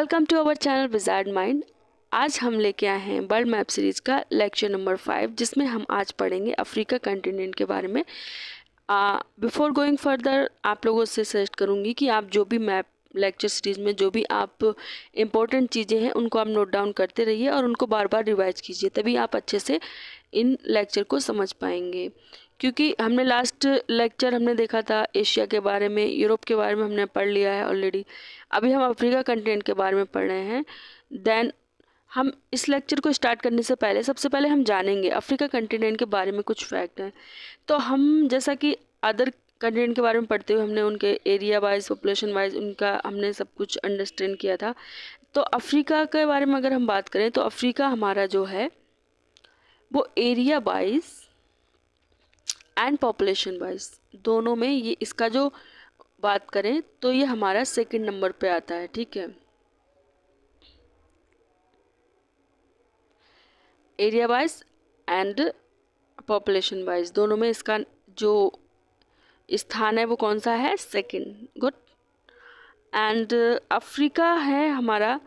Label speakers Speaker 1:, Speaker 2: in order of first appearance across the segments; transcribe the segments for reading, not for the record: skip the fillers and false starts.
Speaker 1: Welcome to our channel wizard mind. आज हम लेके आए हैं वर्ल्ड मैप सीरीज का लेक्चर नंबर 5, जिसमें हम आज पढ़ेंगे अफ्रीका कंटिनेंट के बारे में। बिफोर गोइंग फर्दर, आप लोगों से सजेस्ट करूंगी कि आप जो भी मैप लेक्चर सीरीज में जो भी आप इम्पोर्टेंट चीज़ें हैं उनको आप नोट डाउन करते रहिए और उनको बार बार रिवाइज कीजिए, तभी आप अच्छे से इन लेक्चर को समझ पाएंगे। क्योंकि हमने लास्ट लेक्चर हमने देखा था एशिया के बारे में, यूरोप के बारे में हमने पढ़ लिया है ऑलरेडी। अभी हम अफ्रीका कंटिनेंट के बारे में पढ़ रहे हैं। देन हम इस लेक्चर को स्टार्ट करने से पहले सबसे पहले हम जानेंगे अफ्रीका कंटिनेंट के बारे में कुछ फैक्ट हैं। तो हम जैसा कि अदर कंटिनेंट के बारे में पढ़ते हुए हमने उनके एरिया वाइज, पॉपुलेशन वाइज उनका हमने सब कुछ अंडरस्टैंड किया था। तो अफ्रीका के बारे में अगर हम बात करें तो अफ्रीका हमारा जो है वो area wise and population wise दोनों में ये इसका जो बात करें तो ये हमारा सेकंड नंबर पे आता है। ठीक है, area wise and population wise दोनों में इसका जो स्थान है वो कौन सा है? सेकंड। गुड। एंड अफ्रीका है हमारा,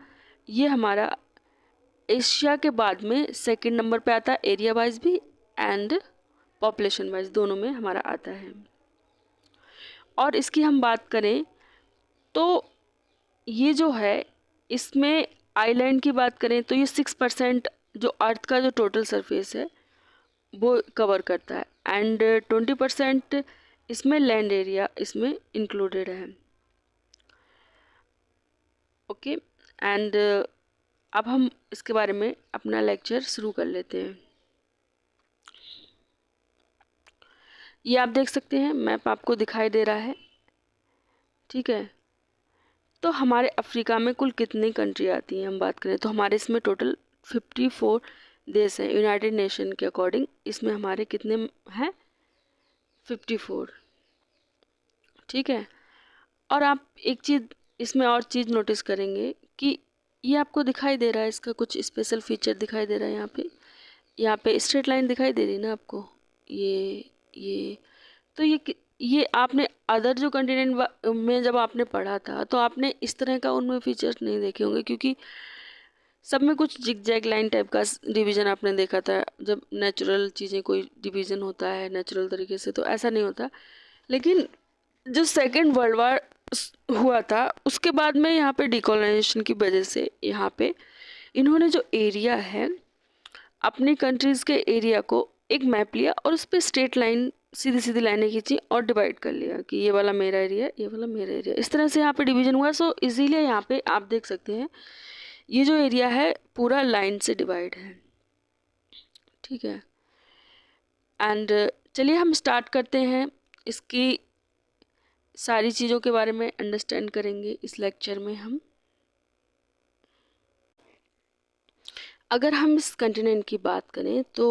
Speaker 1: ये हमारा एशिया के बाद में सेकंड नंबर पे आता है, एरिया वाइज भी एंड पॉपुलेशन वाइज दोनों में हमारा आता है। और इसकी हम बात करें तो ये जो है इसमें आइलैंड की बात करें तो ये 6% जो अर्थ का जो टोटल सरफेस है वो कवर करता है एंड 20% इसमें लैंड एरिया इसमें इंक्लूडेड है। ओके, एंड अब हम इसके बारे में अपना लेक्चर शुरू कर लेते हैं। ये आप देख सकते हैं मैप आपको दिखाई दे रहा है। ठीक है, तो हमारे अफ्रीका में कुल कितनी कंट्री आती हैं हम बात करें तो हमारे इसमें टोटल 54 देश हैं। यूनाइटेड नेशन के अकॉर्डिंग इसमें हमारे कितने हैं? 54। ठीक है, और आप एक चीज़ इसमें और चीज़ नोटिस करेंगे कि ये आपको दिखाई दे रहा है, इसका कुछ स्पेशल फीचर दिखाई दे रहा है। यहाँ पे स्ट्रेट लाइन दिखाई दे रही है ना आपको, ये तो ये आपने अदर जो कंटिनेंट में जब आपने पढ़ा था तो आपने इस तरह का उनमें फीचर्स नहीं देखे होंगे, क्योंकि सब में कुछ जिग जैग लाइन टाइप का डिवीज़न आपने देखा था। जब नेचुरल चीज़ें कोई डिवीज़न होता है नेचुरल तरीके से तो ऐसा नहीं होता। लेकिन जो सेकेंड वर्ल्ड वार हुआ था उसके बाद में यहाँ पे डिकोलाइजेशन की वजह से यहाँ पे इन्होंने जो एरिया है अपनी कंट्रीज़ के एरिया को एक मैप लिया और उस पर स्ट्रेट लाइन सीधी सीधी लाइनें खींची और डिवाइड कर लिया कि ये वाला मेरा एरिया, ये वाला मेरा एरिया, इस तरह से यहाँ पे डिवीजन हुआ। सो इसीलिए यहाँ पे आप देख सकते हैं ये जो एरिया है पूरा लाइन से डिवाइड है। ठीक है, एंड चलिए हम स्टार्ट करते हैं। इसकी सारी चीज़ों के बारे में अंडरस्टैंड करेंगे इस लेक्चर में हम। अगर हम इस कंटिनेंट की बात करें तो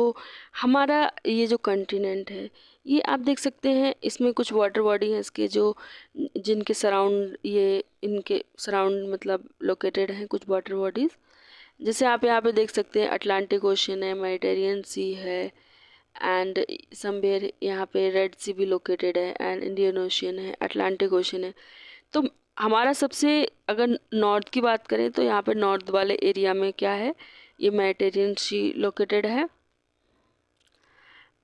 Speaker 1: हमारा ये जो कंटिनेंट है ये आप देख सकते हैं इसमें कुछ वाटर बॉडी हैं इसके जो जिनके सराउंड ये इनके सराउंड मतलब लोकेटेड हैं कुछ वाटर बॉडीज़। जैसे आप यहाँ पे देख सकते हैं अटलांटिक ओशन है, मेडिटेरियन सी है एंड समवेयर यहाँ पे रेड सी भी लोकेटेड है एंड इंडियन ओशन है, अटलांटिक ओशन है। तो हमारा सबसे अगर नॉर्थ की बात करें तो यहाँ पे नॉर्थ वाले एरिया में क्या है, ये मेडिटेरियन सी लोकेटेड है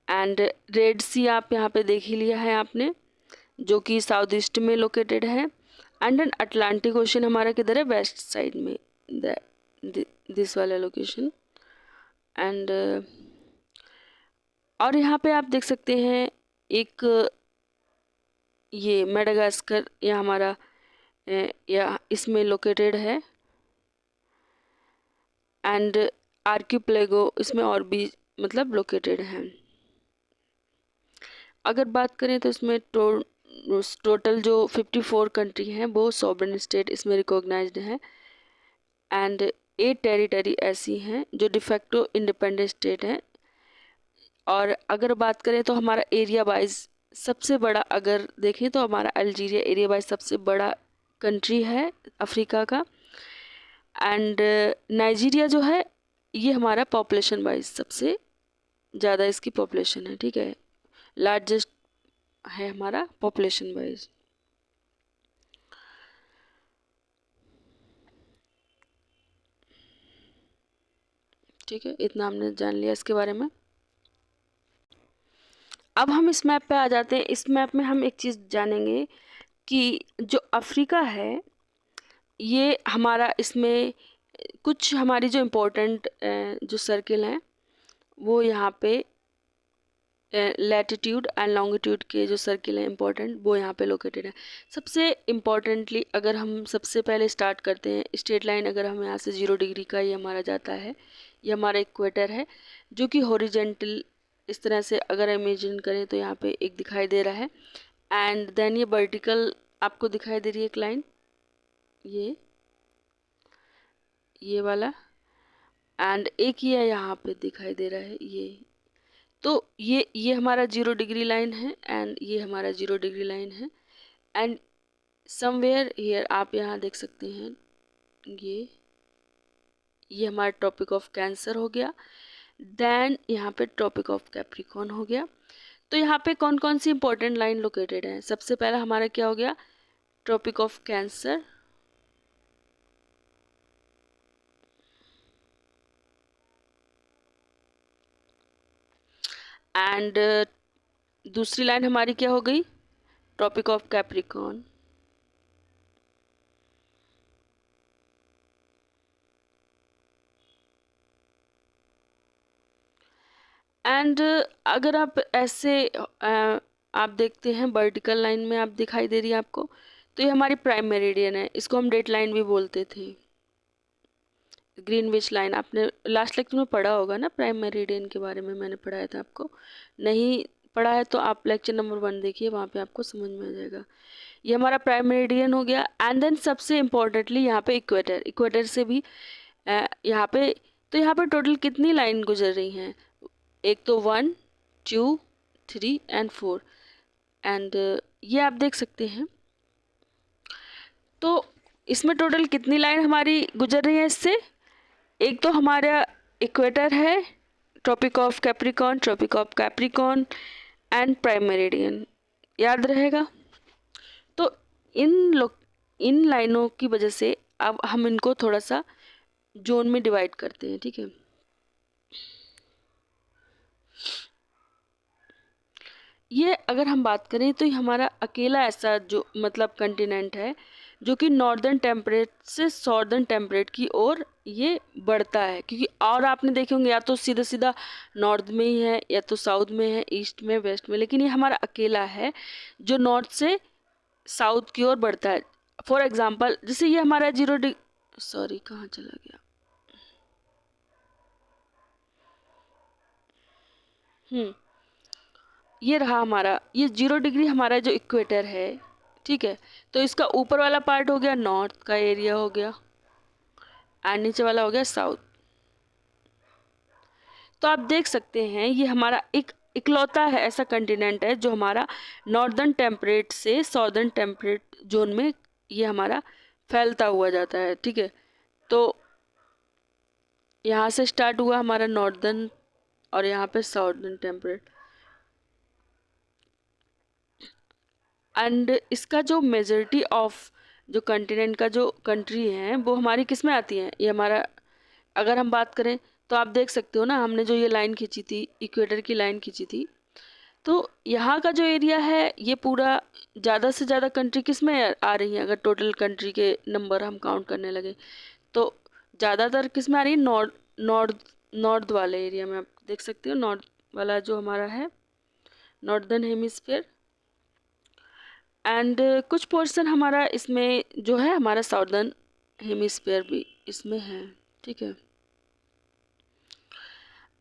Speaker 1: एंड रेड सी आप यहाँ पे देख ही लिया है आपने, जो कि साउथ ईस्ट में लोकेटेड है। एंड देन अटलांटिक ओशन हमारा किधर है? वेस्ट साइड में, दिस वाला लोकेशन। एंड और यहाँ पे आप देख सकते हैं एक ये मेडागास्कर या हमारा या इसमें लोकेटेड है एंड आर्किपेलागो इसमें और भी मतलब लोकेटेड है। अगर बात करें तो इसमें टोटल जो 54 कंट्री हैं वो सॉवरेन स्टेट इसमें रिकॉग्नाइज्ड हैं एंड 8 टेरिटरी ऐसी हैं जो डिफेक्टो इंडिपेंडेंट स्टेट हैं। और अगर बात करें तो हमारा एरिया वाइज सबसे बड़ा अगर देखें तो हमारा अल्जीरिया एरिया वाइज सबसे बड़ा कंट्री है अफ्रीका का एंड नाइजीरिया जो है ये हमारा पॉपुलेशन वाइज सबसे ज़्यादा इसकी पॉपुलेशन है। ठीक है, लार्जेस्ट है हमारा पॉपुलेशन वाइज। ठीक है, इतना हमने जान लिया इसके बारे में। अब हम इस मैप पे आ जाते हैं। इस मैप में हम एक चीज़ जानेंगे कि जो अफ्रीका है ये हमारा, इसमें कुछ हमारी जो इम्पोर्टेंट जो सर्किल हैं वो यहाँ पे लैटिट्यूड एंड लॉन्गिट्यूड के जो सर्किल हैं इम्पोर्टेंट, वो यहाँ पे लोकेटेड है। सबसे इम्पोर्टेंटली अगर हम सबसे पहले स्टार्ट करते हैं, स्ट्रेट लाइन अगर हम यहाँ से 0 डिग्री का ये हमारा जाता है, ये हमारा इक्वेटर है जो कि हॉरिजेंटल इस तरह से अगर इमेजिन करें तो यहाँ पे एक दिखाई दे रहा है। एंड देन ये वर्टिकल आपको दिखाई दे रही है एक लाइन, ये वाला, एंड एक ये यहाँ पे दिखाई दे रहा है ये। तो ये हमारा 0 डिग्री लाइन है एंड ये हमारा 0 डिग्री लाइन है। एंड समवेयर हियर आप यहाँ देख सकते हैं ये हमारा ट्रॉपिक ऑफ कैंसर हो गया। देन यहाँ पे ट्रॉपिक ऑफ कैप्रिकॉर्न हो गया। तो यहाँ पे कौन कौन सी इंपॉर्टेंट लाइन लोकेटेड है? सबसे पहला हमारा क्या हो गया? ट्रॉपिक ऑफ कैंसर, एंड दूसरी लाइन हमारी क्या हो गई? Tropic of Capricorn. एंड अगर आप ऐसे आप देखते हैं वर्टिकल लाइन में आप दिखाई दे रही है आपको, तो ये हमारी प्राइम मेरिडियन है, इसको हम डेट लाइन भी बोलते थे। ग्रीनविच लाइन आपने लास्ट लेक्चर में पढ़ा होगा ना, प्राइम मेरिडियन के बारे में मैंने पढ़ाया था आपको। नहीं पढ़ा है तो आप लेक्चर नंबर 1 देखिए, वहाँ पे आपको समझ में आ जाएगा। ये हमारा प्राइम मेरिडियन हो गया। एंड देन सबसे इम्पोर्टेंटली यहाँ पे इक्वेटर, इक्वेटर से भी यहाँ पे, तो यहाँ पे टोटल कितनी लाइन गुजर रही हैं? एक तो 1 2 3 एंड 4, एंड ये आप देख सकते हैं। तो इसमें टोटल कितनी लाइन हमारी गुजर रही है इससे? एक तो हमारा इक्वेटर है, tropic of Capricorn, tropic of Capricorn and prime meridian, याद रहेगा। तो इन लाइनों की वजह से अब हम इनको थोड़ा सा जोन में डिवाइड करते हैं, ठीक है। ये अगर हम बात करें तो ये हमारा अकेला ऐसा जो मतलब कंटिनेंट है जो कि नॉर्दर्न टेम्परेट से सॉर्दर्न टेम्परेट की ओर ये बढ़ता है, क्योंकि और आपने देखे होंगे या तो सीधा सीधा नॉर्थ में ही है या तो साउथ में है, ईस्ट में, वेस्ट में, लेकिन ये हमारा अकेला है जो नॉर्थ से साउथ की ओर बढ़ता है। फॉर एग्जाम्पल जैसे ये हमारा 0 डिग्री, सॉरी कहाँ चला गया, ये रहा हमारा, ये 0 डिग्री हमारा जो इक्वेटर है, ठीक है। तो इसका ऊपर वाला पार्ट हो गया नॉर्थ का एरिया हो गया एंड नीचे वाला हो गया साउथ। तो आप देख सकते हैं ये हमारा एक इकलौता है ऐसा कंटिनेंट है जो हमारा नॉर्दर्न टेम्परेट से सॉर्दर्न टेम्परेट जोन में ये हमारा फैलता हुआ जाता है, ठीक है। तो यहाँ से स्टार्ट हुआ हमारा नॉर्दर्न और यहाँ पे सॉर्दर्न टेम्परेट, एंड इसका जो मेजॉरिटी ऑफ जो कंटिनेंट का जो कंट्री है वो हमारी किस में आती है? ये हमारा, अगर हम बात करें तो आप देख सकते हो ना, हमने जो ये लाइन खींची थी, इक्वेटर की लाइन खींची थी, तो यहाँ का जो एरिया है ये पूरा ज़्यादा से ज़्यादा कंट्री किस में आ रही है? अगर टोटल कंट्री के नंबर हम काउंट करने लगे तो ज़्यादातर किस में आ रही है? नॉर्थ वाले एरिया में। आप देख सकते हो नॉर्थ वाला जो हमारा है नॉर्दर्न हेमिस्फीयर, एंड कुछ पोर्शन हमारा इसमें जो है हमारा साउदर्न हेमिस्फीयर भी इसमें है, ठीक है।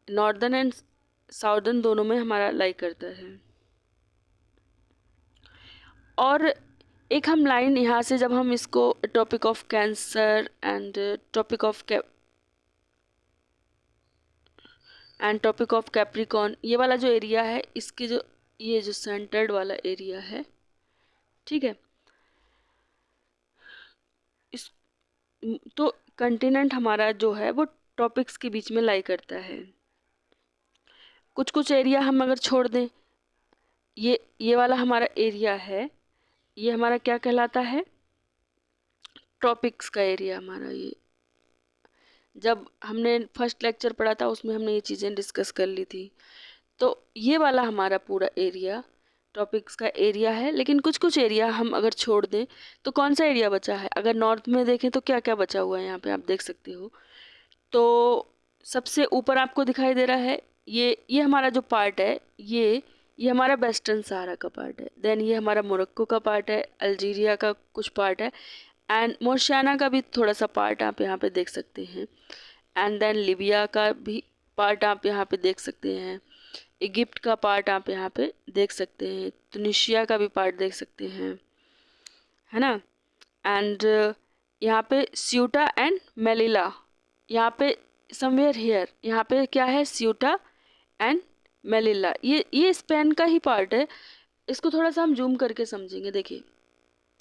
Speaker 1: नॉर्दर्न एंड साउदर्न दोनों में हमारा लाई करता है। और एक हम लाइन यहाँ से जब हम इसको topic of cancer and topic of Capricorn, ये वाला जो एरिया है इसके जो ये जो सेंटर्ड वाला एरिया है, ठीक है, इस तो कंटिनेंट हमारा जो है वो टॉपिक्स के बीच में लाई करता है। कुछ कुछ एरिया हम अगर छोड़ दें, ये वाला हमारा एरिया है, ये हमारा क्या कहलाता है? ट्रॉपिक्स का एरिया हमारा, ये जब हमने फर्स्ट लेक्चर पढ़ा था उसमें हमने ये चीज़ें डिस्कस कर ली थी। तो ये वाला हमारा पूरा एरिया टॉपिक्स का एरिया है, लेकिन कुछ कुछ एरिया हम अगर छोड़ दें तो कौन सा एरिया बचा है? अगर नॉर्थ में देखें तो क्या क्या बचा हुआ है, यहाँ पे आप देख सकते हो। तो सबसे ऊपर आपको दिखाई दे रहा है ये हमारा जो पार्ट है, ये हमारा वेस्टर्न सहारा का पार्ट है। देन ये हमारा मोरक्को का पार्ट है, अल्जीरिया का कुछ पार्ट है, एंड मोरशाना का भी थोड़ा सा पार्ट आप यहाँ पे देख सकते हैं। एंड देन लीबिया का भी पार्ट आप यहाँ पे देख सकते हैं। इगिप्ट का पार्ट आप यहाँ पे देख सकते हैं। तुनिशिया का भी पार्ट देख सकते हैं, है ना। एंड यहाँ पे स्यूटा एंड मेलिला, यहाँ पे समवेयर हियर, यहाँ पे क्या है? स्यूटा एंड मेलिला। ये स्पेन का ही पार्ट है। इसको थोड़ा सा हम जूम करके समझेंगे। देखिए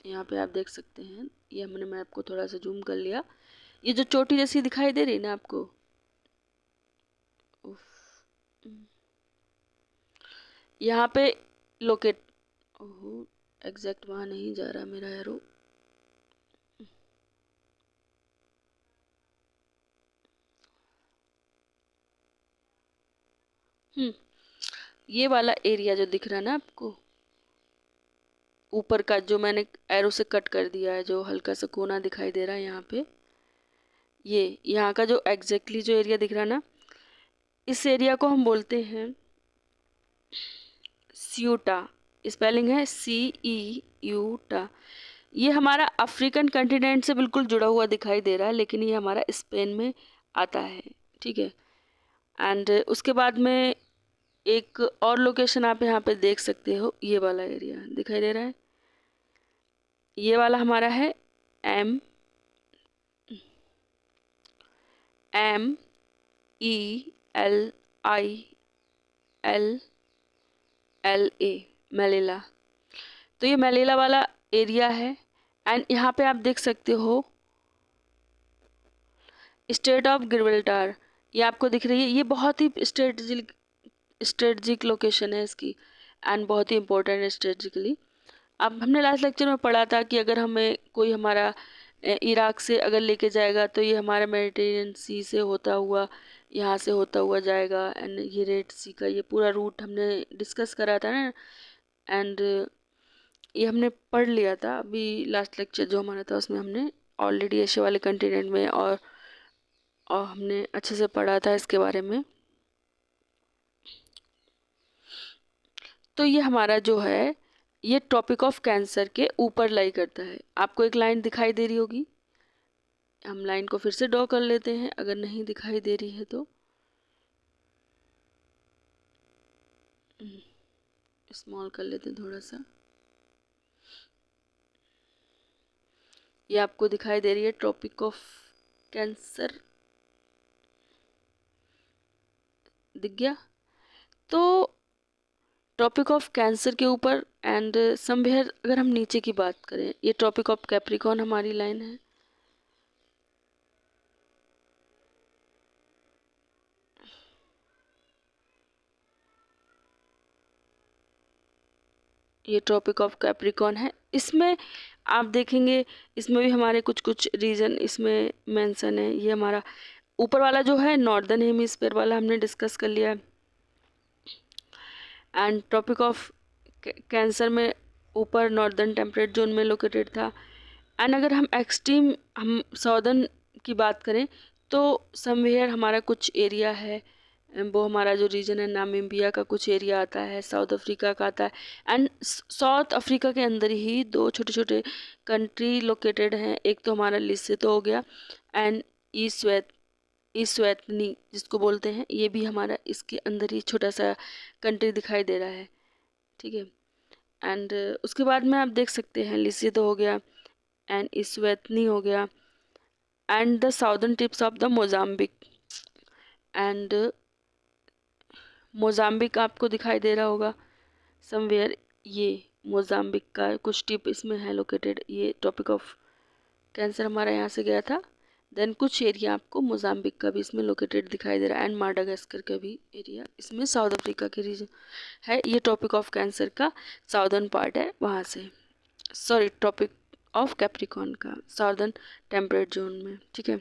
Speaker 1: यहाँ पे आप देख सकते हैं, ये हमने मैप को थोड़ा सा जूम कर लिया। ये जो चोटी जैसी दिखाई दे रही है ना आपको, यहाँ पे लोकेट, ओहो एग्जैक्ट वहाँ नहीं जा रहा मेरा एरो। ये वाला एरिया जो दिख रहा है ना आपको ऊपर का, जो मैंने एरो से कट कर दिया है, जो हल्का सा कोना दिखाई दे रहा है यहाँ पे, ये यहाँ का जो एग्जैक्टली जो एरिया दिख रहा है ना, इस एरिया को हम बोलते हैं स्यूटा। स्पेलिंग है CEUTA। ये हमारा अफ्रीकन कंटिनेंट से बिल्कुल जुड़ा हुआ दिखाई दे रहा है, लेकिन ये हमारा स्पेन में आता है, ठीक है। एंड उसके बाद में एक और लोकेशन आप यहाँ पे देख सकते हो, ये वाला एरिया दिखाई दे रहा है, ये वाला हमारा है MELILLA, मेलिला। तो ये मेलिला वाला एरिया है। एंड यहाँ पे आप देख सकते हो स्टेट ऑफ गिब्राल्टर, ये आपको दिख रही है। ये बहुत ही स्ट्रेटजिक लोकेशन है इसकी, एंड बहुत ही इम्पोर्टेंट है स्ट्रेटजिकली। अब हमने लास्ट लेक्चर में पढ़ा था कि अगर हमें कोई हमारा इराक से अगर लेके जाएगा तो ये हमारा मेडिटेरियन सी से होता हुआ, यहाँ से होता हुआ जाएगा। एंड ये रेड सी का ये पूरा रूट हमने डिस्कस करा था ना। एंड ये हमने पढ़ लिया था अभी लास्ट लेक्चर जो हमारा था, उसमें हमने ऑलरेडी एशिया वाले कंटिनेंट में और हमने अच्छे से पढ़ा था इसके बारे में। तो ये हमारा जो है ये ट्रॉपिक ऑफ कैंसर के ऊपर लाई करता है। आपको एक लाइन दिखाई दे रही होगी, हम लाइन को फिर से ड्रॉ कर लेते हैं अगर नहीं दिखाई दे रही है तो। स्मॉल कर लेते हैं थोड़ा सा। ये आपको दिखाई दे रही है ट्रॉपिक ऑफ कैंसर, दिख गया? तो ट्रॉपिक ऑफ कैंसर के ऊपर एंड समवेयर अगर हम नीचे की बात करें, ये ट्रॉपिक ऑफ कैप्रिकॉर्न हमारी लाइन है। ये ट्रॉपिक ऑफ कैप्रिकॉर्न है। इसमें आप देखेंगे इसमें भी हमारे कुछ कुछ रीजन इसमें मेंशन है। ये हमारा ऊपर वाला जो है नॉर्दर्न हेमिस्फीयर वाला हमने डिस्कस कर लिया। एंड ट्रॉपिक ऑफ कैंसर में ऊपर नॉर्दर्न टेम्परेट जोन में लोकेटेड था। एंड अगर हम एक्सट्रीम हम साउदर्न की बात करें तो समवेयर हमारा कुछ एरिया है, वो हमारा जो रीजन है नामीबिया का कुछ एरिया आता है, साउथ अफ्रीका का आता है। एंड साउथ अफ्रीका के अंदर ही दो छोटे छोटे कंट्री लोकेटेड हैं। एक तो हमारा लिसेतो हो गया, एंड ईस्वेतनी जिसको बोलते हैं, ये भी हमारा इसके अंदर ही छोटा सा कंट्री दिखाई दे रहा है, ठीक है। एंड उसके बाद में आप देख सकते हैं लिसेतो हो गया एंड ईस्वेतनी हो गया, and the southern tips of the Mozambique. And Mozambique आपको दिखाई दे रहा होगा समवेयर, ये मोजाम्बिक का कुछ टिप इसमें है लोकेटेड। ये टॉपिक ऑफ कैंसर हमारा यहाँ से गया था। देन कुछ एरिया आपको मोजाम्बिक का भी इसमें लोकेटेड दिखाई दे रहा है, एंड माडागास्कर का भी एरिया इसमें साउथ अफ्रीका के रीजन है। ये टॉपिक ऑफ कैंसर का साउदर्न पार्ट है, वहाँ से सॉरी ट्रॉपिक ऑफ कैप्रिकॉर्न का साउदर्न टेम्परेट जोन में, ठीक है।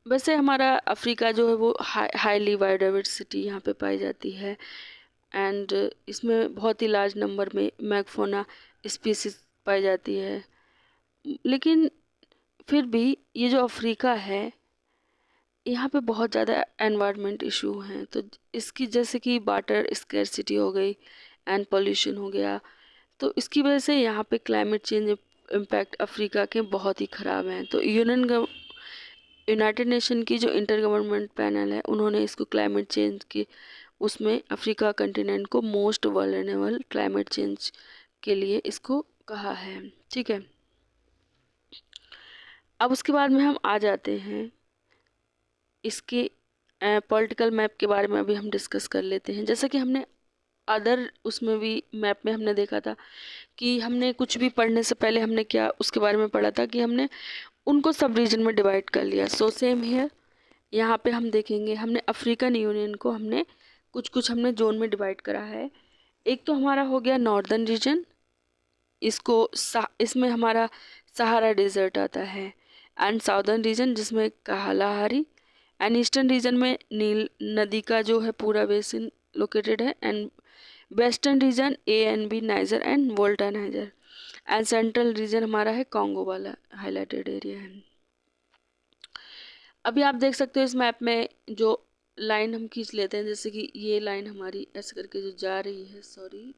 Speaker 1: वैसे हमारा अफ्रीका जो है वो हाईली बायोडाइवर्सिटी यहाँ पे पाई जाती है, एंड इसमें बहुत ही लार्ज नंबर में मैगफोना स्पीसीज पाई जाती है। लेकिन फिर भी ये जो अफ्रीका है, यहाँ पे बहुत ज़्यादा एनवायरनमेंट इशू हैं। तो इसकी जैसे कि वाटर स्कैरसिटी हो गई एंड पोल्यूशन हो गया, तो इसकी वजह से यहाँ पे क्लाइमेट चेंज इम्पैक्ट अफ्रीका के बहुत ही ख़राब हैं। तो यूनाइटेड नेशन की जो इंटर गवर्नमेंट पैनल है, उन्होंने इसको क्लाइमेट चेंज की उसमें अफ्रीका कंटिनेंट को मोस्ट वल्नरेबल क्लाइमेट चेंज के लिए इसको कहा है। ठीक है, अब उसके बाद में हम आ जाते हैं इसके पॉलिटिकल मैप के बारे में अभी हम डिस्कस कर लेते हैं। जैसा कि हमने अदर उसमें भी मैप में हमने देखा था कि हमने कुछ भी पढ़ने से पहले हमने क्या उसके बारे में पढ़ा था कि हमने उनको सब रीजन में डिवाइड कर लिया। सो सेम हियर, यहाँ पे हम देखेंगे हमने अफ्रीकन यूनियन को हमने कुछ हमने जोन में डिवाइड करा है। एक तो हमारा हो गया नॉर्दर्न रीजन, इसमें हमारा सहारा डेजर्ट आता है, एंड साउदर्न रीजन जिसमें कालाहारी, एंड ईस्टर्न रीजन में नील नदी का जो है पूरा बेसिन लोकेटेड है, and western region ANB Niger and Volta Niger, and central region हमारा है कॉन्गो वाला हाईलाइटेड एरिया है। अभी आप देख सकते हो इस मैप में जो लाइन हम खींच लेते हैं, जैसे कि ये लाइन हमारी ऐसे करके जो जा रही है, सॉरी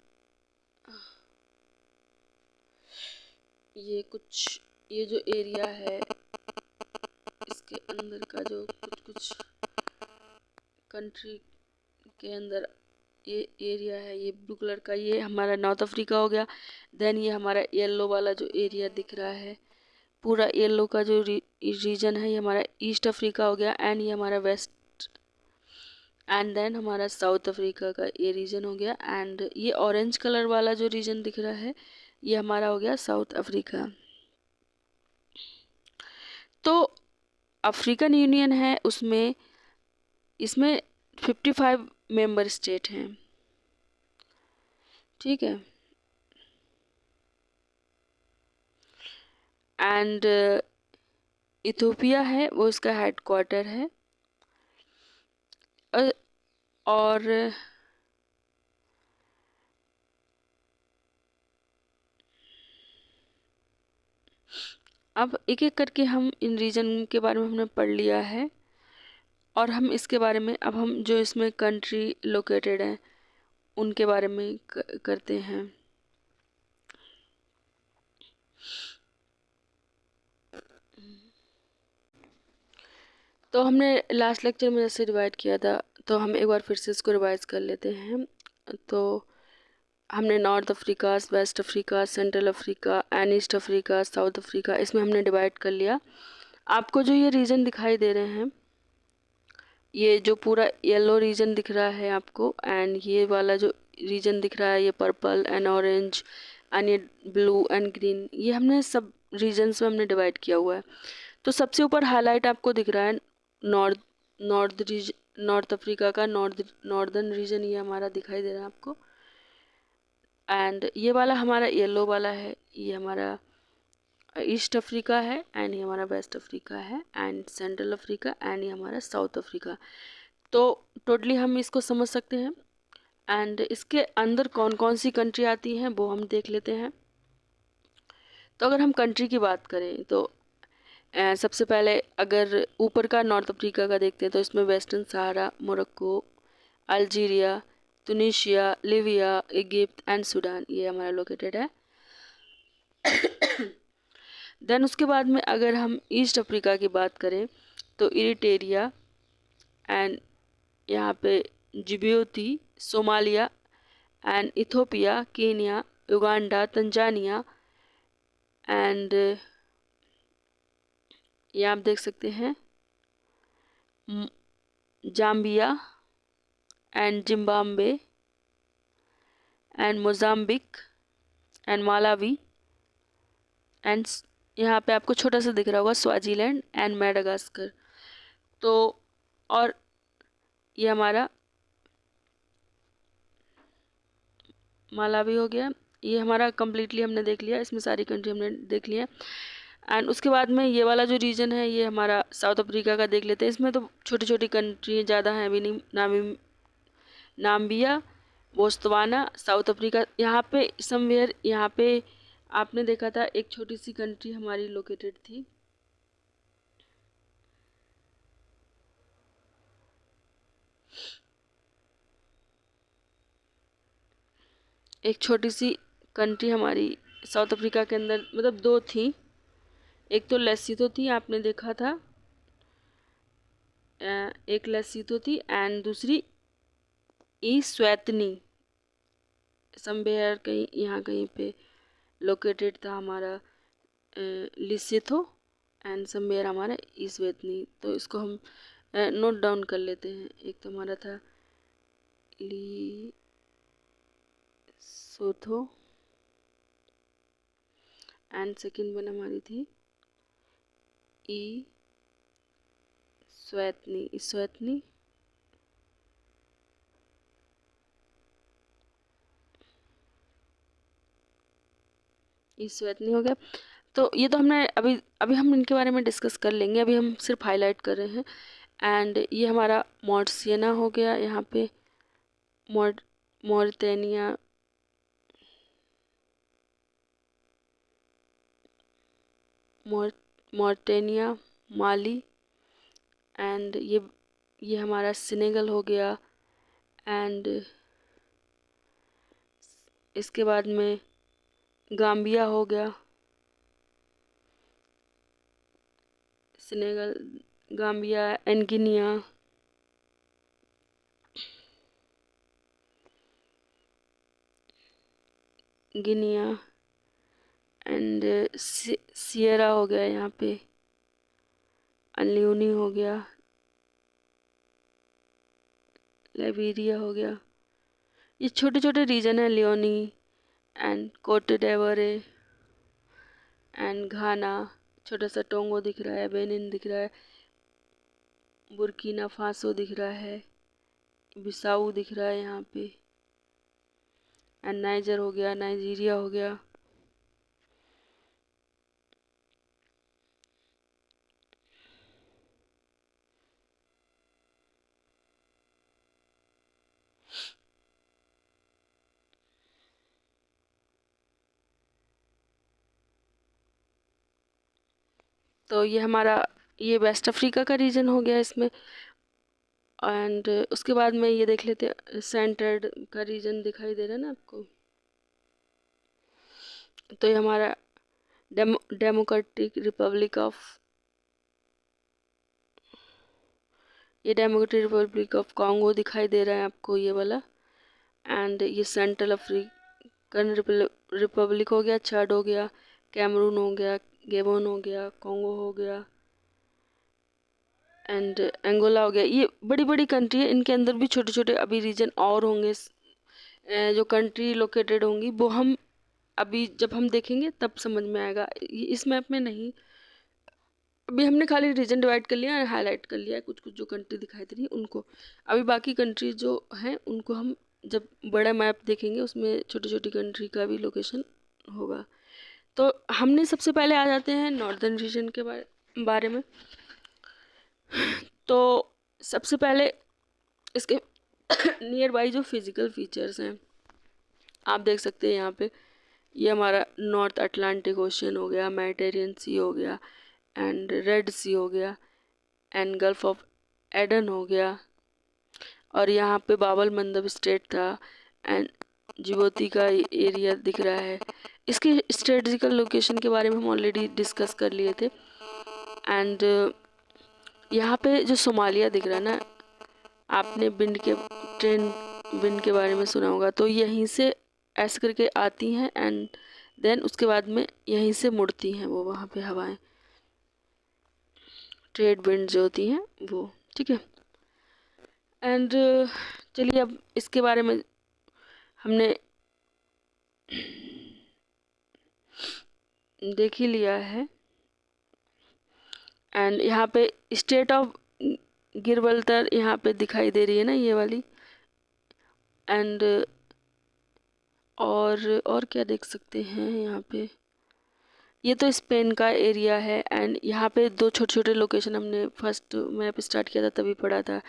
Speaker 1: ये जो एरिया है इसके अंदर का जो कुछ कंट्री के अंदर ये एरिया है, ये ब्लू कलर का, ये हमारा नॉर्थ अफ्रीका हो गया। देन ये हमारा येलो वाला जो एरिया दिख रहा है, पूरा येलो का जो रीजन है, ये हमारा ईस्ट अफ्रीका हो गया, एंड ये हमारा वेस्ट, एंड देन हमारा साउथ अफ्रीका का ये रीजन हो गया, एंड ये ऑरेंज कलर वाला जो रीजन दिख रहा है ये हमारा हो गया साउथ अफ्रीका। तो अफ्रीकन यूनियन है, इसमें 55 मेंबर स्टेट हैं। ठीक है, एंड इथोपिया है वो इसका हेडक्वार्टर है, और अब एक एक करके हम इन रीजन के बारे में हमने पढ़ लिया है, और हम इसके बारे में अब हम जो इसमें कंट्री लोकेटेड हैं उनके बारे में करते हैं। तो हमने लास्ट लेक्चर में जैसे डिवाइड किया था, तो हम एक बार फिर से इसको रिवाइज कर लेते हैं। तो हमने North Africa, West Africa, Central Africa and East Africa, South Africa, इसमें हमने डिवाइड कर लिया। आपको जो ये रीजन दिखाई दे रहे हैं, ये जो पूरा येलो रीजन दिख रहा है आपको, एंड ये वाला जो रीजन दिख रहा है ये पर्पल एंड ऑरेंज एंड ये ब्लू एंड ग्रीन, ये हमने सब रीजन्स में हमने डिवाइड किया हुआ है। तो सबसे ऊपर हाईलाइट आपको दिख रहा है नॉर्थ अफ्रीका का नॉर्दर्न रीजन, ये हमारा दिखाई दे रहा है आपको, एंड ये वाला हमारा येलो वाला है, ये हमारा ईस्ट अफ्रीका है, एंड ये हमारा वेस्ट अफ्रीका है, एंड सेंट्रल अफ्रीका, एंड ये हमारा साउथ अफ्रीका। तो टोटली हम इसको समझ सकते हैं, एंड इसके अंदर कौन कौन सी कंट्री आती हैं वो हम देख लेते हैं। तो अगर हम कंट्री की बात करें तो सबसे पहले अगर ऊपर का नॉर्थ अफ्रीका का देखते हैं तो इसमें western Sahara, Morocco, Algeria, Tunisia, Libya, Egypt and Sudan, ये हमारा लोकेटेड है। देन उसके बाद में अगर हम ईस्ट अफ्रीका की बात करें तो इरिटेरिया, एंड यहाँ पे Djibouti, Somalia and Ethiopia, Kenya, Uganda, Tanzania, and ये आप देख सकते हैं Zambia and Zimbabwe and Mozambique and Malawi, and यहाँ पे आपको छोटा सा दिख रहा होगा स्वाजीलैंड एंड मेडागास्कर। तो और ये हमारा मालावी हो गया, ये हमारा कम्प्लीटली हमने देख लिया, इसमें सारी कंट्री हमने देख लिया। एंड उसके बाद में ये वाला जो रीजन है ये हमारा साउथ अफ्रीका का देख लेते हैं। इसमें तो छोटी छोटी कंट्री ज़्यादा हैं भी नहीं, नाम्बिया, बोत्सवाना, साउथ अफ्रीका। यहाँ पे समवेयर, यहाँ पे आपने देखा था एक छोटी सी कंट्री हमारी लोकेटेड थी, एक छोटी सी कंट्री हमारी साउथ अफ्रीका के अंदर, मतलब दो थी। एक तो लेसोथो थी, आपने देखा था, एक लेसोथो थी एंड दूसरी इस्वातिनी। समवेयर कहीं यहाँ कहीं पे लोकेटेड था हमारा लिसेथो एंड समवेयर हमारा इस्वातिनी। तो इसको हम नोट डाउन कर लेते हैं। एक तो हमारा था लिसोथो एंड सेकंड वन हमारी थी इस्वातिनी। इस्वातिनी हो गया। तो ये तो हमने अभी अभी हम इनके बारे में डिस्कस कर लेंगे, अभी हम सिर्फ हाईलाइट कर रहे हैं। एंड ये हमारा मॉरिशस हो गया, यहाँ पे मॉरिटानिया, मॉरिटानिया, माली एंड ये हमारा सेनेगल हो गया। एंड इसके बाद में गाम्बिया हो गया, Senegal, Gambia and Guinea and Sierra हो गया, यहाँ पे अनल्यूनी हो गया, लाइबेरिया हो गया। ये छोटे छोटे रीजन है, लियोनी एंड कोट डिवोरे एंड घाना, छोटा सा टोंगो दिख रहा है, बेनिन दिख रहा है, बुर्किना फासो दिख रहा है, बिसाऊ दिख रहा है यहाँ पे, एंड नाइजर हो गया, नाइजीरिया हो गया। तो ये हमारा ये वेस्ट अफ्रीका का रीजन हो गया इसमें। एंड उसके बाद में ये देख लेते हैं, सेंटर्ड का रीजन दिखाई दे रहा है ना आपको। तो ये हमारा डेमोक्रेटिक रिपब्लिक ऑफ कॉन्गो दिखाई दे रहा है आपको, ये वाला। एंड ये सेंट्रल अफ्रीकन रिपब्लिक हो गया, चाड हो गया, कैमरून हो गया, गेबोन हो गया, कॉन्गो हो गया एंड एंगोला हो गया। ये बड़ी बड़ी कंट्री है, इनके अंदर भी छोटे छोटे अभी रीजन और होंगे। जो कंट्री लोकेटेड होंगी वो हम अभी जब हम देखेंगे तब समझ में आएगा, इस मैप में नहीं। अभी हमने खाली रीजन डिवाइड कर लिया है, हाईलाइट कर लिया है कुछ कुछ जो कंट्री दिखाई दे रही है उनको। अभी बाकी कंट्री जो हैं उनको हम जब बड़ा मैप देखेंगे उसमें छोटी छोटी कंट्री का भी लोकेशन होगा। तो हमने सबसे पहले आ जाते हैं नॉर्दर्न रीजन के बारे में। तो सबसे पहले इसके नियर बाई जो फिजिकल फीचर्स हैं आप देख सकते हैं यहाँ पे। ये हमारा नॉर्थ अटलांटिक ओशन हो गया, मेडिटेरियन सी हो गया एंड रेड सी हो गया एंड गल्फ ऑफ एडन हो गया। और यहाँ पे बाबल मंदब स्टेट था एंड जिबूती का एरिया दिख रहा है। इसकी स्ट्रेटजिकल लोकेशन के बारे में हम ऑलरेडी डिस्कस कर लिए थे। एंड यहाँ पे जो सोमालिया दिख रहा है ना, आपने ट्रेन विंड के बारे में सुना होगा। तो यहीं से ऐसे करके आती हैं एंड देन उसके बाद में यहीं से मुड़ती हैं वो, वहाँ पे हवाएं, ट्रेड विंड जो होती हैं वो, ठीक है। एंड चलिए अब इसके बारे में हमने देख ही लिया है। एंड यहाँ पे स्टेट ऑफ गिरबल्तर यहाँ पे दिखाई दे रही है ना, ये वाली। एंड और क्या देख सकते हैं यहाँ पे, ये तो स्पेन का एरिया है। एंड यहाँ पे दो छोटे छोटे लोकेशन हमने फर्स्ट मैप स्टार्ट किया था तभी पढ़ा था,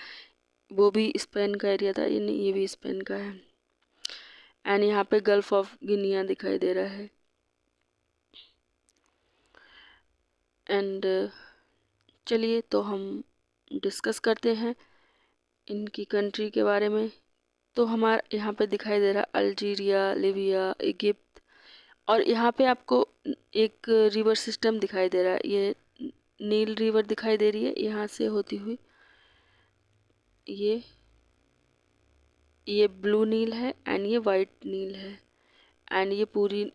Speaker 1: वो भी स्पेन का एरिया था, ये भी स्पेन का है। एंड यहाँ पे गल्फ ऑफ गिनिया दिखाई दे रहा है। एंड चलिए तो हम डिस्कस करते हैं इनकी कंट्री के बारे में। तो हमारा यहाँ पे दिखाई दे रहा है अल्जीरिया, लीबिया, इजिप्ट, और यहाँ पे आपको एक रिवर सिस्टम दिखाई दे रहा है, ये नील रिवर दिखाई दे रही है यहाँ से होती हुई। ये ब्लू नील है एंड ये वाइट नील है। एंड ये पूरी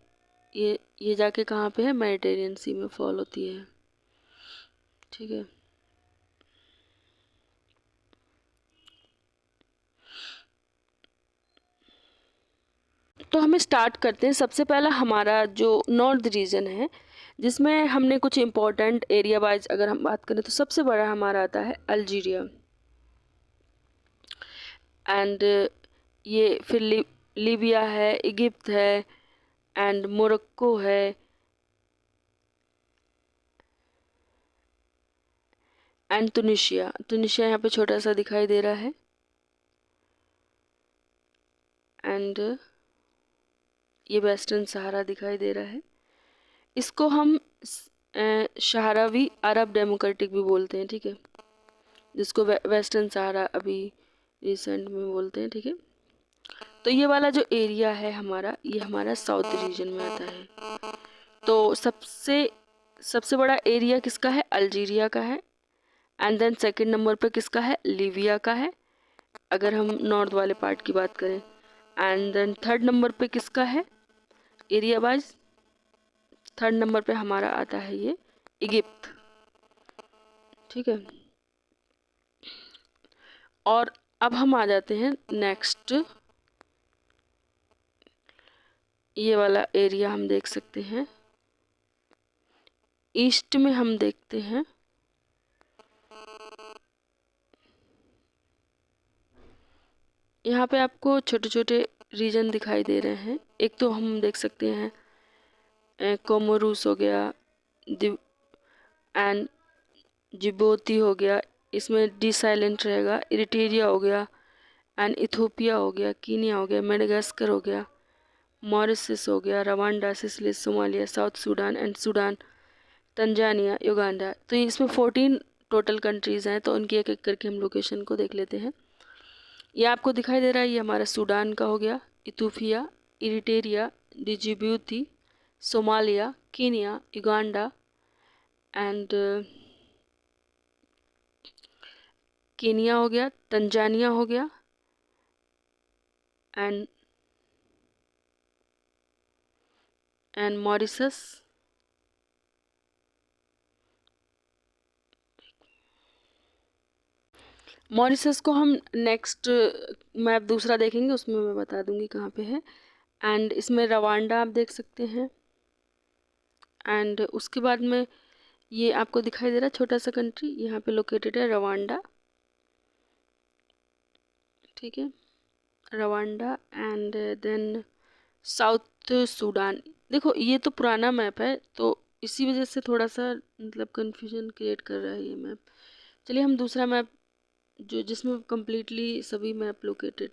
Speaker 1: ये जाके कहाँ पे है, मेडिटेरियन सी में फॉल होती है। ठीक है, तो हमें स्टार्ट करते हैं। सबसे पहला हमारा जो नॉर्थ रीजन है, जिसमें हमने कुछ इम्पोर्टेंट एरिया वाइज अगर हम बात करें तो सबसे बड़ा हमारा आता है अल्जीरिया। एंड ये फिर लीबिया है, इजिप्ट है, एंड मोरक्को है, एंड तुनिशिया यहाँ पे छोटा सा दिखाई दे रहा है। एंड ये वेस्टर्न सहारा दिखाई दे रहा है। इसको हम शहरावी अरब डेमोक्रेटिक भी बोलते हैं, ठीक है, जिसको वेस्टर्न सहारा अभी रिसेंट में बोलते हैं। ठीक है, तो ये वाला जो एरिया है हमारा, ये हमारा साउथ रीजन में आता है। तो सबसे बड़ा एरिया किसका है, अल्जीरिया का है। एंड देन सेकंड नंबर पे किसका है, लीबिया का है, अगर हम नॉर्थ वाले पार्ट की बात करें। एंड देन थर्ड नंबर पे किसका है, एरिया वाइज थर्ड नंबर पे हमारा आता है ये इजिप्ट। ठीक है, और अब हम आ जाते हैं नेक्स्ट, ये वाला एरिया हम देख सकते हैं। ईस्ट में हम देखते हैं, यहाँ पे आपको छोटे छोटे रीजन दिखाई दे रहे हैं। एक तो हम देख सकते हैं कोमोरूस हो गया, एंड जिबोती हो गया, इसमें डी साइलेंट रहेगा, इरिटेरिया हो गया, एंड इथोपिया हो गया, कीनिया हो गया, मेडागास्कर हो गया, मॉरिशस हो गया, Rwanda, Sicily, Somalia, south Sudan and Sudan, Tanzania, Uganda. तो इसमें 14 टोटल कंट्रीज़ हैं, तो उनकी एक एक करके हम लोकेशन को देख लेते हैं। ये आपको दिखाई दे रहा है, ये हमारा सूडान का हो गया, Ethiopia, Eritrea, Djibouti, Somalia, Kenya, Uganda, and Kenya हो गया, तंजानिया हो गया, एंड मॉरिशस, मॉरिशस को हम नेक्स्ट मैप दूसरा देखेंगे, उसमें मैं बता दूंगी कहाँ पे है। एंड इसमें रवांडा आप देख सकते हैं। एंड उसके बाद में ये आपको दिखाई दे रहा है छोटा सा कंट्री, यहाँ पे लोकेटेड है रवांडा। ठीक है, Rwanda, and then South Sudan. देखो ये तो पुराना मैप है, तो इसी वजह से थोड़ा सा मतलब कंफ्यूजन क्रिएट कर रहा है ये मैप। चलिए हम दूसरा मैप जो जिसमें कम्प्लीटली सभी मैप लोकेटेड,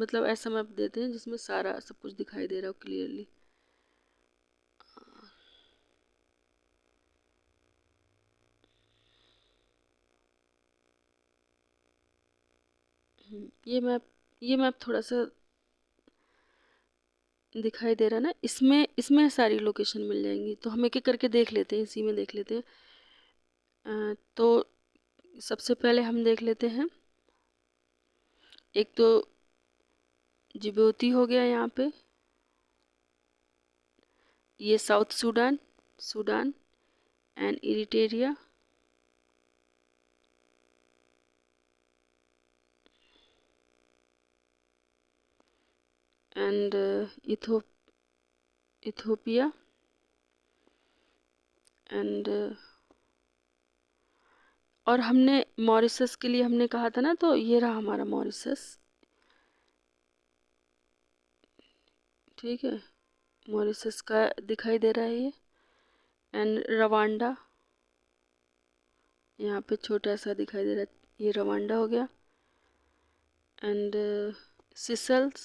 Speaker 1: मतलब ऐसा मैप देते हैं जिसमें सारा सब कुछ दिखाई दे रहा हो क्लियरली। ये मैप थोड़ा सा दिखाई दे रहा है ना, इसमें सारी लोकेशन मिल जाएंगी, तो हम एक एक करके देख लेते हैं, इसी में देख लेते हैं। तो सबसे पहले हम देख लेते हैं, एक तो जिबूती हो गया यहाँ पे, ये South Sudan and Eritrea, and Ethiopia, and और हमने मॉरिशस के लिए हमने कहा था ना, तो ये रहा हमारा मॉरिशस। ठीक है, मॉरिशस का दिखाई दे रहा है ये। एंड रवांडा, यहाँ पे छोटा सा दिखाई दे रहा है, ये रवांडा हो गया। एंड सिसल्स,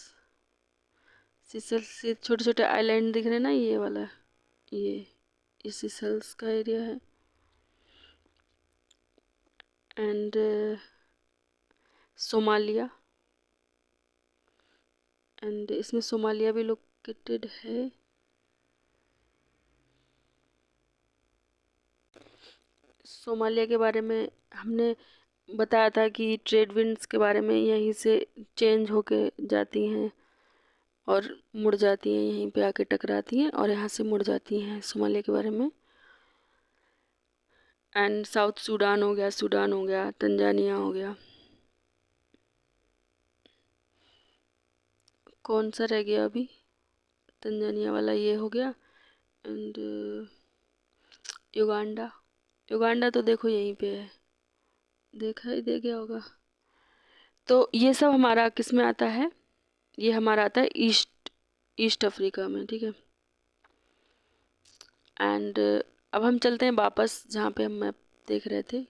Speaker 1: सिसल्स से छोटे छोटे आइलैंड दिख रहे हैं ना, ये वाला, ये सिसल्स का एरिया है। एंड सोमालिया, एंड इसमें सोमालिया भी लोकेटेड है। सोमालिया के बारे में हमने बताया था कि ट्रेड विंड्स के बारे में, यहीं से चेंज होके जाती हैं और मुड़ जाती हैं, यहीं पे आके टकराती हैं और यहाँ से मुड़ जाती हैं, सोमालिया के बारे में। एंड साउथ सूडान हो गया, सूडान हो गया, तंजानिया हो गया। कौन सा रह गया अभी? तंजानिया वाला ये हो गया। एंड युगांडा, युगांडा तो देखो यहीं पे है, देखा ही दे गया होगा। तो ये सब हमारा किस में आता है? ये हमारा आता है ईस्ट अफ्रीका में, ठीक है। एंड अब हम चलते हैं वापस जहाँ पे हम मैप देख रहे थे।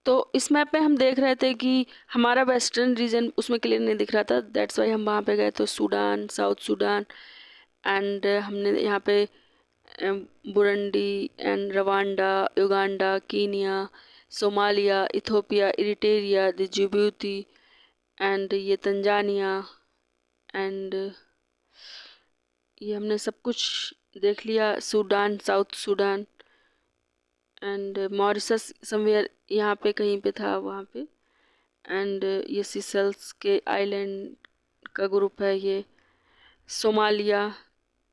Speaker 1: तो इस मैप में हम देख रहे थे कि हमारा वेस्टर्न रीजन उसमें क्लियर नहीं दिख रहा था, दैट्स वाई हम वहाँ पे गए। तो सूडान, साउथ सूडान, एंड हमने यहाँ पे Burundi and Rwanda, Uganda, Kenya, Somalia, Ethiopia, Eritrea, Djibouti, and ये तंजानिया, एंड ये हमने सब कुछ देख लिया। Sudan, south Sudan, and Mauritius somewhere यहाँ पे कहीं पे था वहाँ पे। एंड ये सीसेल्स के आइलैंड का ग्रुप है। ये सोमालिया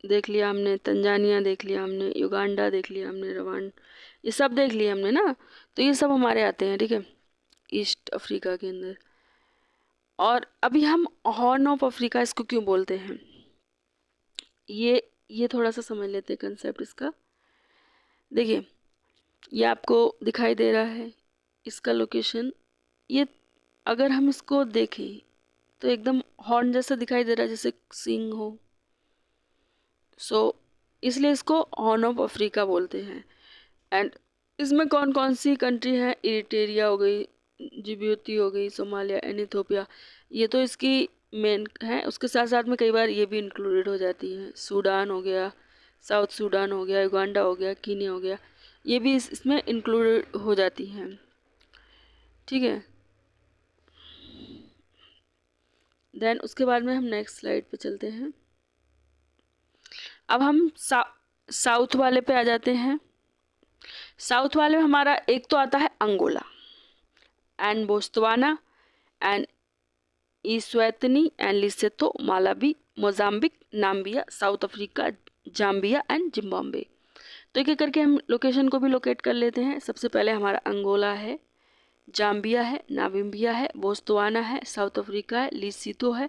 Speaker 1: देख लिया हमने, तंजानिया देख लिया हमने, युगांडा देख लिया हमने, रवांड, ये सब देख लिया हमने ना। तो ये सब हमारे आते हैं, ठीक है, ईस्ट अफ्रीका के अंदर। और अभी हम हॉर्न ऑफ अफ्रीका इसको क्यों बोलते हैं, ये थोड़ा सा समझ लेते हैं कंसेप्ट इसका। देखिए, ये आपको दिखाई दे रहा है इसका लोकेशन। ये अगर हम इसको देखें तो एकदम हॉर्न जैसा दिखाई दे रहा है, जैसे सिंग हो। सो इसलिए इसको हॉर्न ऑफ अफ्रीका बोलते हैं। एंड इसमें कौन कौन सी कंट्री है? इरिट्रिया हो गई, जिबूती हो गई, सोमालिया एंड इथोपिया, ये तो इसकी मेन है। उसके साथ साथ में कई बार ये भी इंक्लूडेड हो जाती हैं। सूडान हो गया, साउथ सूडान हो गया, युगांडा हो गया, कीनिया हो गया, ये भी इसमें इंक्लूडेड हो जाती हैं, ठीक है। देन उसके बाद में हम नेक्स्ट स्लाइड पे चलते हैं। अब हम साउथ वाले पे आ जाते हैं। साउथ वाले में हमारा एक तो आता है Angola and Botswana and Eswatini and Lesotho, Malawi, Mozambique, Namibia, South Africa, Zambia and Zimbabwe. तो एक एक करके हम लोकेशन को भी लोकेट कर लेते हैं। सबसे पहले हमारा अंगोला है, जाम्बिया है, नामीबिया है, बोत्सवाना है, साउथ अफ्रीका है, लिसोथो है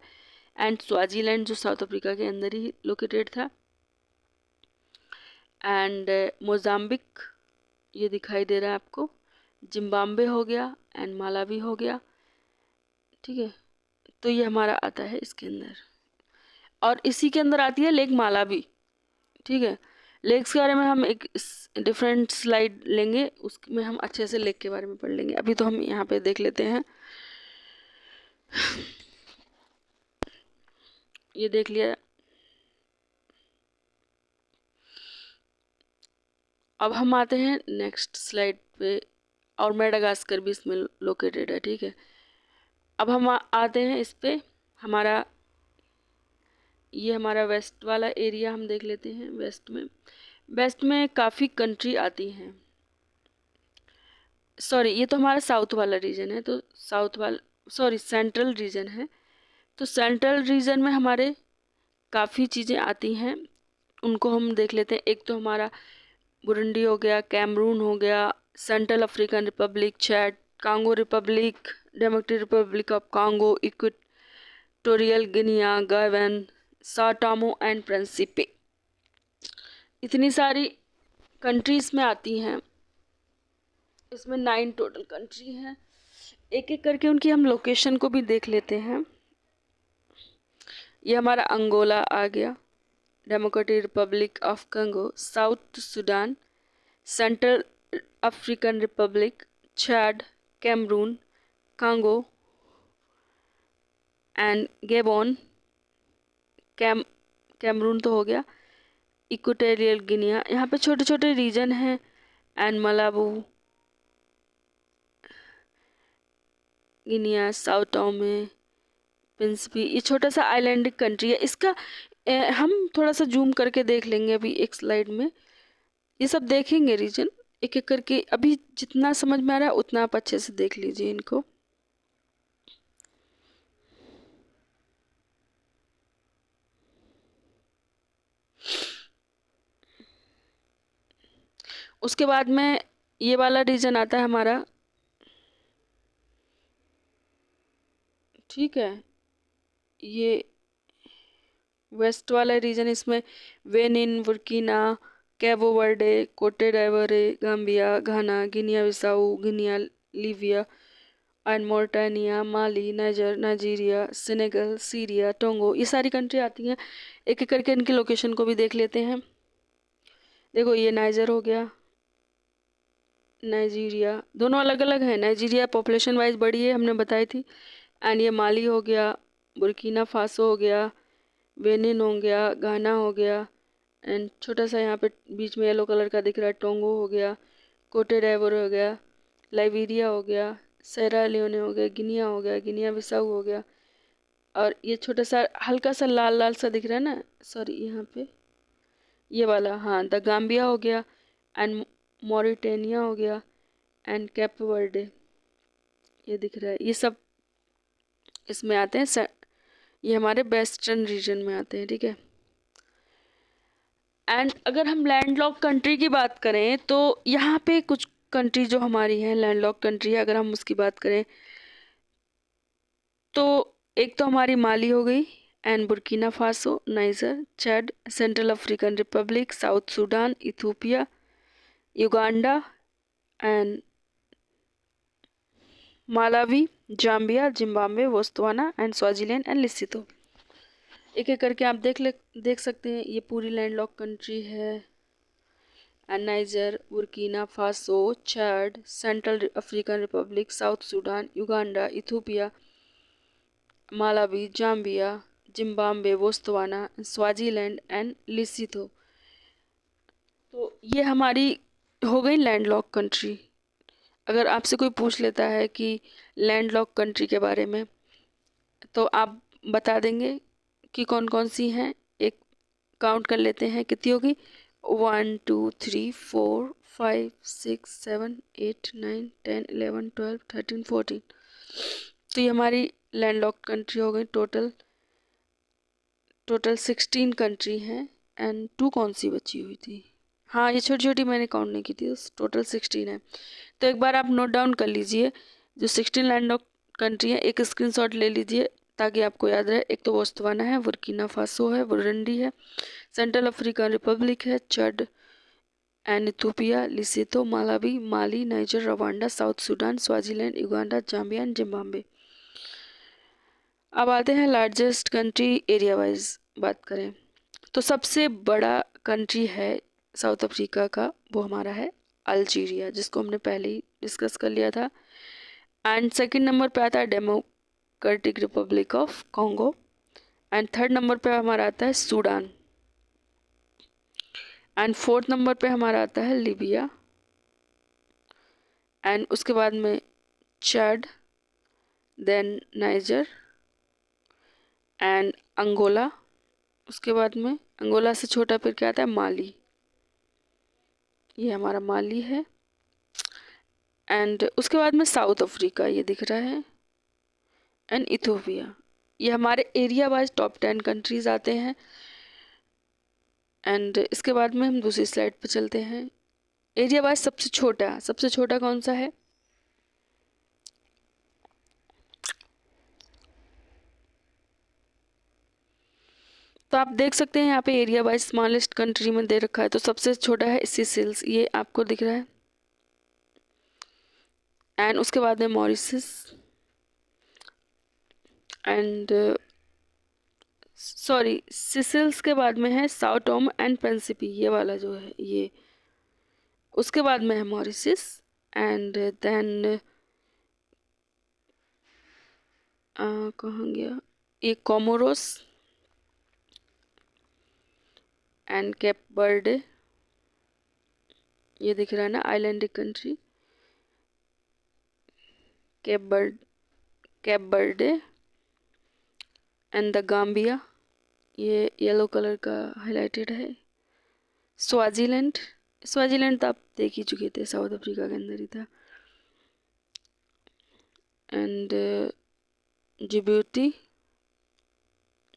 Speaker 1: एंड स्वाजीलैंड जो साउथ अफ्रीका के अंदर ही लोकेटेड था, एंड मोजाम्बिक ये दिखाई दे रहा है आपको, जिम्बाब्वे हो गया एंड मालावी हो गया, ठीक है। तो ये हमारा आता है इसके अंदर। और इसी के अंदर आती है लेक मालावी, ठीक है। लेक्स के बारे में हम एक डिफरेंट स्लाइड लेंगे, उसमें हम अच्छे से लेक के बारे में पढ़ लेंगे। अभी तो हम यहाँ पे देख लेते हैं। ये देख लिया। अब हम आते हैं नेक्स्ट स्लाइड पे, और मेडागास्कर भी इसमें लोकेटेड है, ठीक है। अब हम आते हैं इस पे, हमारा ये हमारा वेस्ट वाला एरिया हम देख लेते हैं। वेस्ट में काफ़ी कंट्री आती हैं। सॉरी, ये तो हमारा साउथ वाला रीजन है, तो सेंट्रल रीजन है। तो सेंट्रल रीजन में हमारे काफ़ी चीज़ें आती हैं, उनको हम देख लेते हैं। एक तो हमारा बुरुंडी हो गया, कैमरून हो गया, central African Republic, Chad, Congo Republic, democratic Republic of Congo, equatorial Guinea, गायन, सा टोमो एंड प्रिंसिपे। इतनी सारी कंट्रीज़ में आती हैं। इसमें 9 टोटल कंट्री हैं। एक एक करके उनकी हम लोकेशन को भी देख लेते हैं। ये हमारा अंगोला आ गया, Democratic Republic of Congo, South Sudan, Central African Republic, Chad, Cameroon, Congo and Gabon, Cameroon तो हो गया, इक्वेटोरियल गिनिया, यहाँ पे छोटे छोटे रीजन हैं, and Malabo, Guinea, South Tome, Principe, ये छोटा सा आइलैंडिक कंट्री है। इसका हम थोड़ा सा जूम करके देख लेंगे अभी एक स्लाइड में, ये सब देखेंगे रीजन एक एक करके। अभी जितना समझ में आ रहा है उतना आप अच्छे से देख लीजिए इनको। उसके बाद में ये वाला रीजन आता है हमारा, ठीक है, ये वेस्ट वाला रीजन, इसमें वेनिन, Burkina, Cabo Verde, Cote d'Ivoire, Gambia, Ghana, Guinea Bissau, Guinea, Libya and Mauritania, Mali, Niger, Nigeria, Senegal, Syria, Togo, ये सारी कंट्री आती हैं। एक एक करके इनकी लोकेशन को भी देख लेते हैं। देखो ये नाइजर हो गया, नाइजीरिया, दोनों अलग अलग है। नाइजीरिया पॉपुलेशन वाइज बड़ी है, हमने बताई थी। एंड ये माली हो गया, बुर्किना फासो हो गया, बेनिन हो गया, घाना हो गया, एंड छोटा सा यहाँ पे बीच में येलो कलर का दिख रहा है टोंगो हो गया, कोटे डाइवर हो गया, लाइबेरिया हो गया, सेरा लियोने हो गया, गिनिया हो गया, गिनिया बिसाऊ हो गया, और ये छोटा सा हल्का सा लाल लाल सा दिख रहा है ना, सॉरी यहाँ पे ये वाला, हाँ, द गाम्बिया हो गया, एंड मॉरिटेनिया हो गया, एंड कैप वर्डे, ये दिख रहा है। ये सब इसमें आते हैं, ये हमारे वेस्टर्न रीजन में आते हैं, ठीक है। एंड अगर हम लैंडलॉक कंट्री की बात करें तो यहाँ पे कुछ कंट्री जो हमारी है लैंडलॉक कंट्री है, अगर हम उसकी बात करें तो एक तो हमारी माली हो गई, and Burkina Faso, niger, Chad, central African Republic, south Sudan, Ethiopia, Uganda and Malawi, Zambia, Zimbabwe, Botswana and Swaziland and Lesotho. एक एक करके आप देख सकते हैं, ये पूरी लैंडलॉक कंट्री है। And niger, Burkina Faso, Chad, central African Republic, south Sudan, Uganda, Ethiopia, Malawi, Zambia, Zimbabwe, Botswana, Swaziland and Lesotho. तो ये हमारी हो गई लैंडलॉक कंट्री। अगर आपसे कोई पूछ लेता है कि लैंडलॉक कंट्री के बारे में तो आप बता देंगे कि कौन कौन सी हैं। एक काउंट कर लेते हैं कितनी होगी, 1 2 3 4 5 6 7 8 9 10 11 12 13 14। तो ये हमारी लैंडलॉक कंट्री हो गई। टोटल 16 कंट्री हैं, एंड 2 कौन सी बची हुई थी, हाँ ये छोटी छोटी मैंने काउंट नहीं की थी, टोटल 16 है। तो एक बार आप नोट डाउन कर लीजिए जो 16 लैंडलॉक कंट्री है, एक स्क्रीनशॉट ले लीजिए ताकि आपको याद रहे। एक तो बोत्सवाना है, बुर्किना फासो है, बुरुंडी है, सेंट्रल अफ्रीकन रिपब्लिक है, चड and Ethiopia, Lesotho, Malawi, Mali, niger, Rwanda, south Sudan, Swaziland, Uganda, Zambia and Zimbabwe. अब आते हैं लार्जेस्ट कंट्री एरिया वाइज बात करें तो सबसे बड़ा कंट्री है साउथ अफ्रीका का, वो हमारा है अल्जीरिया, जिसको हमने पहले ही डिस्कस कर लिया था। एंड सेकंड नंबर पे आता है democratic Republic of Congo, and third number पे हमारा आता है सूडान, एंड फोर्थ नंबर पे हमारा आता है लीबिया, एंड उसके बाद में Chad, then Niger and Angola, उसके बाद में अंगोला से छोटा फिर क्या आता है माली, ये हमारा माली है। एंड उसके बाद में साउथ अफ्रीका ये दिख रहा है, एंड इथियोपिया। ये हमारे एरिया वाइज टॉप 10 कंट्रीज आते हैं। एंड इसके बाद में हम दूसरी स्लाइड पे चलते हैं। एरिया वाइज सबसे छोटा कौन सा है, तो आप देख सकते हैं यहाँ पे एरिया वाइज स्मॉलेस्ट कंट्री में दे रखा है, तो सबसे छोटा है सीशेल्स, ये आपको दिख रहा है। एंड उसके बाद में मॉरिशस एंड सॉरी, सिसिल्स के बाद में है साओ टोम एंड प्रिंसिपी, ये वाला जो है ये। उसके बाद में है मॉरिशस, एंड देन कहाँ गया, ये कोमोरोस एंड केप बर्डे, ये दिख रहा है ना islandic country, Cape Verde and the Gambia, ये येलो कलर का हाईलाइटेड है। स्वाजीलैंड, स्वाजीलैंड तो आप देख ही चुके थे, साउथ अफ्रीका के अंदर ही था। एंड जिबूटी,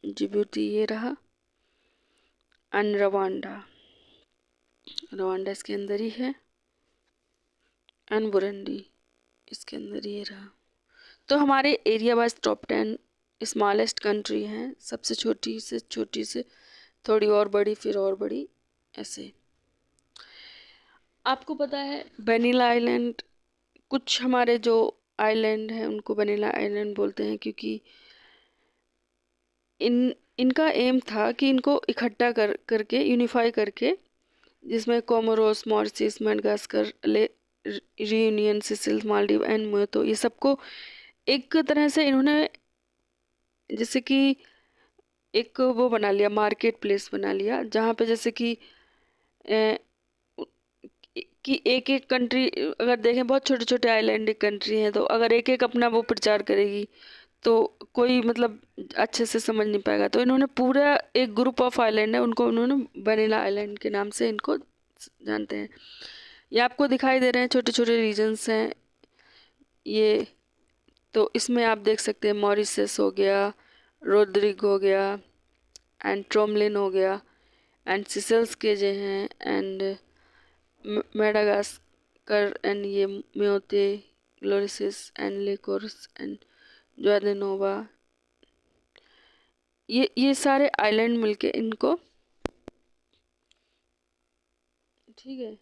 Speaker 1: जिबूटी ये रहा। एंड रवांडा, रवांडा इसके अंदर ही है। एंड बुरुंडी इसके अंदर ये रहा। तो हमारे area wise top 10 smallest country हैं, सबसे छोटी से थोड़ी और बड़ी, फिर और बड़ी, ऐसे। आपको पता है वेनिला आइलैंड, कुछ हमारे जो आइलैंड हैं उनको वेनिला आइलैंड बोलते हैं, क्योंकि इनका एम था कि इनको इकट्ठा करके यूनिफाई करके, जिसमें Comoros, Mauritius, Madagascar, Reunion, Seychelles, Maldives and Mayotte, ये सबको एक तरह से इन्होंने जैसे कि एक वो बना लिया, मार्केट प्लेस बना लिया, जहाँ पे जैसे कि एक एक कंट्री अगर देखें, बहुत छोटे छोटे आइलैंडिक कंट्री हैं, तो अगर एक एक अपना वो प्रचार करेगी तो कोई मतलब अच्छे से समझ नहीं पाएगा। तो इन्होंने पूरा एक ग्रुप ऑफ आइलैंड है, उनको उन्होंने वेनिला आइलैंड के नाम से इनको जानते हैं। ये आपको दिखाई दे रहे हैं, छोटे छोटे रीजन्स हैं ये। तो इसमें आप देख सकते हैं मॉरिशस हो गया, रोड्रिग हो गया, एंड ट्रोमलिन हो गया, एंड सिसल्स के जो हैं, एंड मेडागास्कर, एंड ये म्योते, ग्लोरिसिस एंड लेकोर्स एंड ज्वादेनोवा, ये सारे आइलैंड मिलके इनको, ठीक है।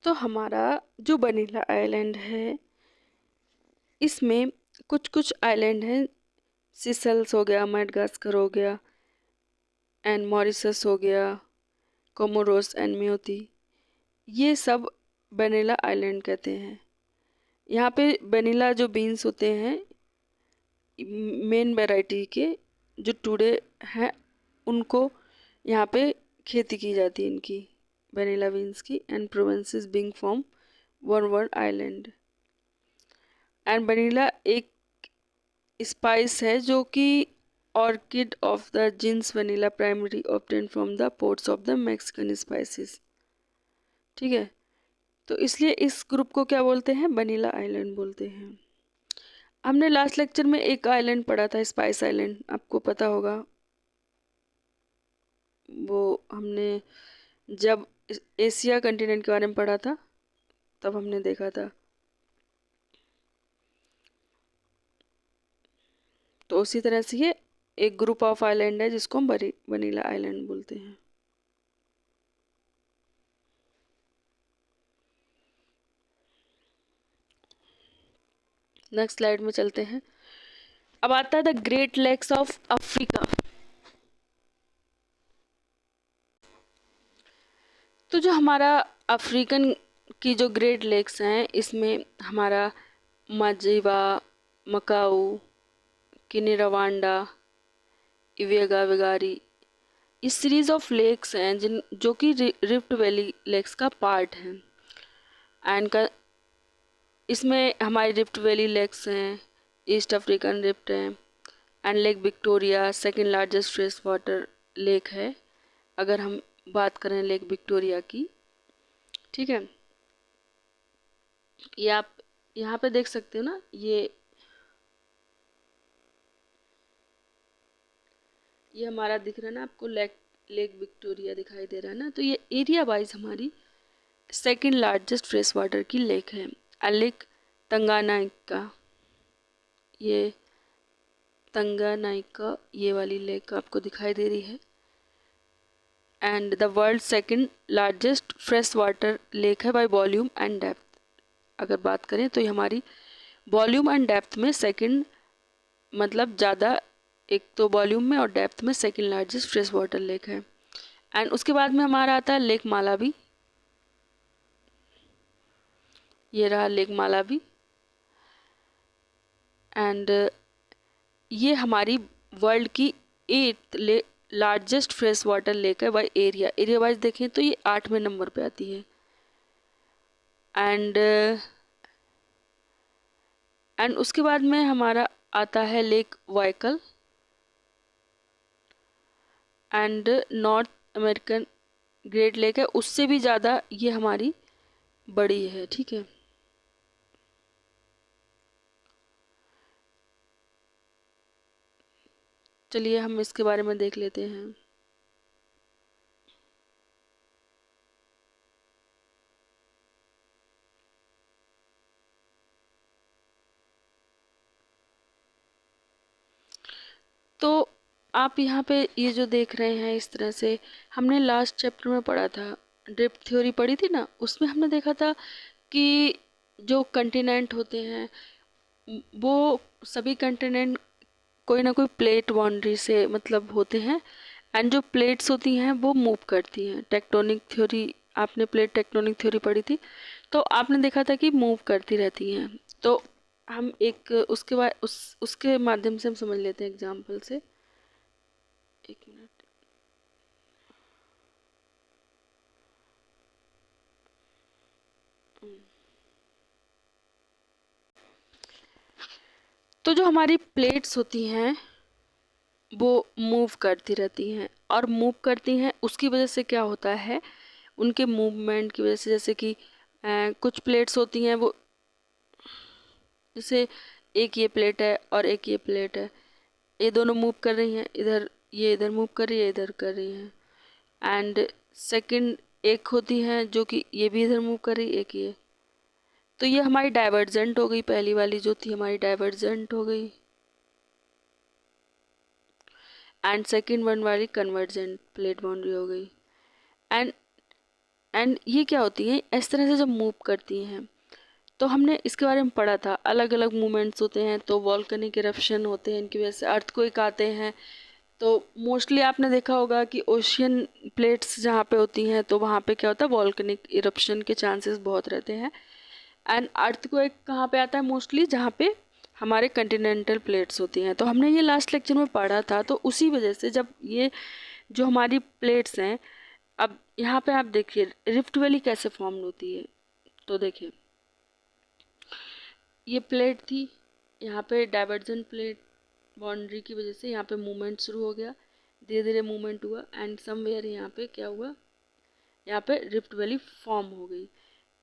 Speaker 1: तो हमारा जो वेनिला आइलैंड है, इसमें कुछ कुछ आइलैंड हैं, सिसल्स हो गया, मेडागास्कर हो गया, एंड मॉरिशस हो गया, कोमोरोस एंड म्योती, ये सब वेनिला आइलैंड कहते हैं। यहाँ पे वेनिला जो बीन्स होते हैं, मेन वैरायटी के जो टुडे हैं, उनको यहाँ पे खेती की जाती है इनकी, वेनिला बीन्स की। And provinces being from one island. And vanilla एक स्पाइस है जो कि orchid of the genus vanilla primary obtain from the ports of the Mexican spices, ठीक है। तो इसलिए इस ग्रुप को क्या बोलते हैं, वेनिला आइलैंड बोलते हैं। हमने लास्ट लेक्चर में एक आइलैंड पढ़ा था, स्पाइस आइलैंड, आपको पता होगा। वो हमने जब एशिया कंटिनेंट के बारे में पढ़ा था तब हमने देखा था। तो उसी तरह से ये एक ग्रुप ऑफ आइलैंड है जिसको हम वेनिला आइलैंड बोलते हैं। नेक्स्ट स्लाइड में चलते हैं। अब आता है the great lakes of Africa. तो जो हमारा अफ्रीकन की जो ग्रेट लेक्स हैं, इसमें हमारा माजीवा, मकाऊ, किनीरावांडा, इवेगा वेगारी, इस सीरीज ऑफ लेक्स हैं जिन जो कि रिफ्ट वैली लेक्स का पार्ट हैं। एंड का इसमें हमारी रिफ्ट वैली लेक्स हैं, ईस्ट अफ्रीकन रिफ्ट हैं, and lake Victoria second largest fresh water lake है, अगर हम बात करें लेक विक्टोरिया की, ठीक है। ये आप यहाँ पे देख सकते हो ना, ये हमारा दिख रहा है ना आपको, लेक विक्टोरिया दिखाई दे रहा है ना। तो ये एरिया वाइज हमारी सेकंड लार्जेस्ट फ्रेश वाटर की लेक है। लेक तंगानाइका, ये तंगानाइका, ये वाली लेक आपको दिखाई दे रही है। And the world second largest fresh water lake है बाय वॉल्यूम एंड डेप्थ। अगर बात करें तो ये हमारी वॉल्यूम एंड डेप्थ में सेकंड मतलब ज़्यादा, एक तो वॉल्यूम में और डेप्थ में second largest fresh water lake है। एंड उसके बाद में हमारा आता है लेक मालावी। ये रहा लेक मालावी। एंड ये हमारी वर्ल्ड की 8th largest fresh water lake है बाई एरिया वाइज देखें तो ये 8वें नंबर पे आती है। एंड उसके बाद में हमारा आता है lake vehicle and north American great lake है, उससे भी ज़्यादा ये हमारी बड़ी है। ठीक है, चलिए हम इसके बारे में देख लेते हैं। तो आप यहाँ पे ये जो देख रहे हैं इस तरह से, हमने लास्ट चैप्टर में पढ़ा था, ड्रिफ्ट थ्योरी पढ़ी थी ना, उसमें हमने देखा था कि जो कंटिनेंट होते हैं वो सभी कंटिनेंट कोई ना कोई प्लेट बाउंड्री से मतलब होते हैं। एंड जो प्लेट्स होती हैं वो मूव करती हैं। टेक्टोनिक थ्योरी, आपने प्लेट टेक्टोनिक थ्योरी पढ़ी थी, तो आपने देखा था कि मूव करती रहती हैं। तो हम एक उसके बाद उसके माध्यम से हम समझ लेते हैं एग्जाम्पल से। एक मिनट। तो जो हमारी प्लेट्स होती हैं वो मूव करती रहती हैं, और मूव करती हैं उसकी वजह से क्या होता है, उनके मूवमेंट की वजह से, जैसे कि कुछ प्लेट्स होती हैं वो, जैसे एक ये प्लेट है और एक ये प्लेट है, ये दोनों मूव कर रही हैं, इधर ये इधर मूव कर रही है, इधर कर रही हैं। एंड सेकंड एक होती हैं जो कि ये भी इधर मूव कर रही है, एक ये, तो ये हमारी डाइवर्जेंट हो गई, पहली वाली जो थी हमारी डाइवर्जेंट हो गई। एंड सेकंड वन वाली कन्वर्जेंट प्लेट बाउंड्री हो गई। एंड ये क्या होती हैं, इस तरह से जब मूव करती हैं तो हमने इसके बारे में पढ़ा था, अलग अलग मूवमेंट्स होते हैं, तो वॉल्केनिक इरप्शन होते हैं, इनकी वजह से अर्थक्वेक आते हैं। तो मोस्टली आपने देखा होगा कि ओशियन प्लेट्स जहाँ पे होती हैं तो वहाँ पे क्या होता है, वॉल्केनिक इरप्शन के चांसेस बहुत रहते हैं। एंड अर्थक्वेक कहाँ पे आता है, मोस्टली जहाँ पे हमारे कंटिनेंटल प्लेट्स होती हैं। तो हमने ये लास्ट लेक्चर में पढ़ा था। तो उसी वजह से जब ये जो हमारी प्लेट्स हैं, अब यहाँ पे आप देखिए रिफ्ट वैली कैसे फॉर्म होती है। तो देखिए ये प्लेट थी, यहाँ पे डाइवर्जेंट प्लेट बाउंड्री की वजह से यहाँ पे मूवमेंट शुरू हो गया, धीरे धीरे मूवमेंट हुआ, एंड समवेयर यहाँ पे क्या हुआ, यहाँ पे रिफ्ट वैली फॉर्म हो गई।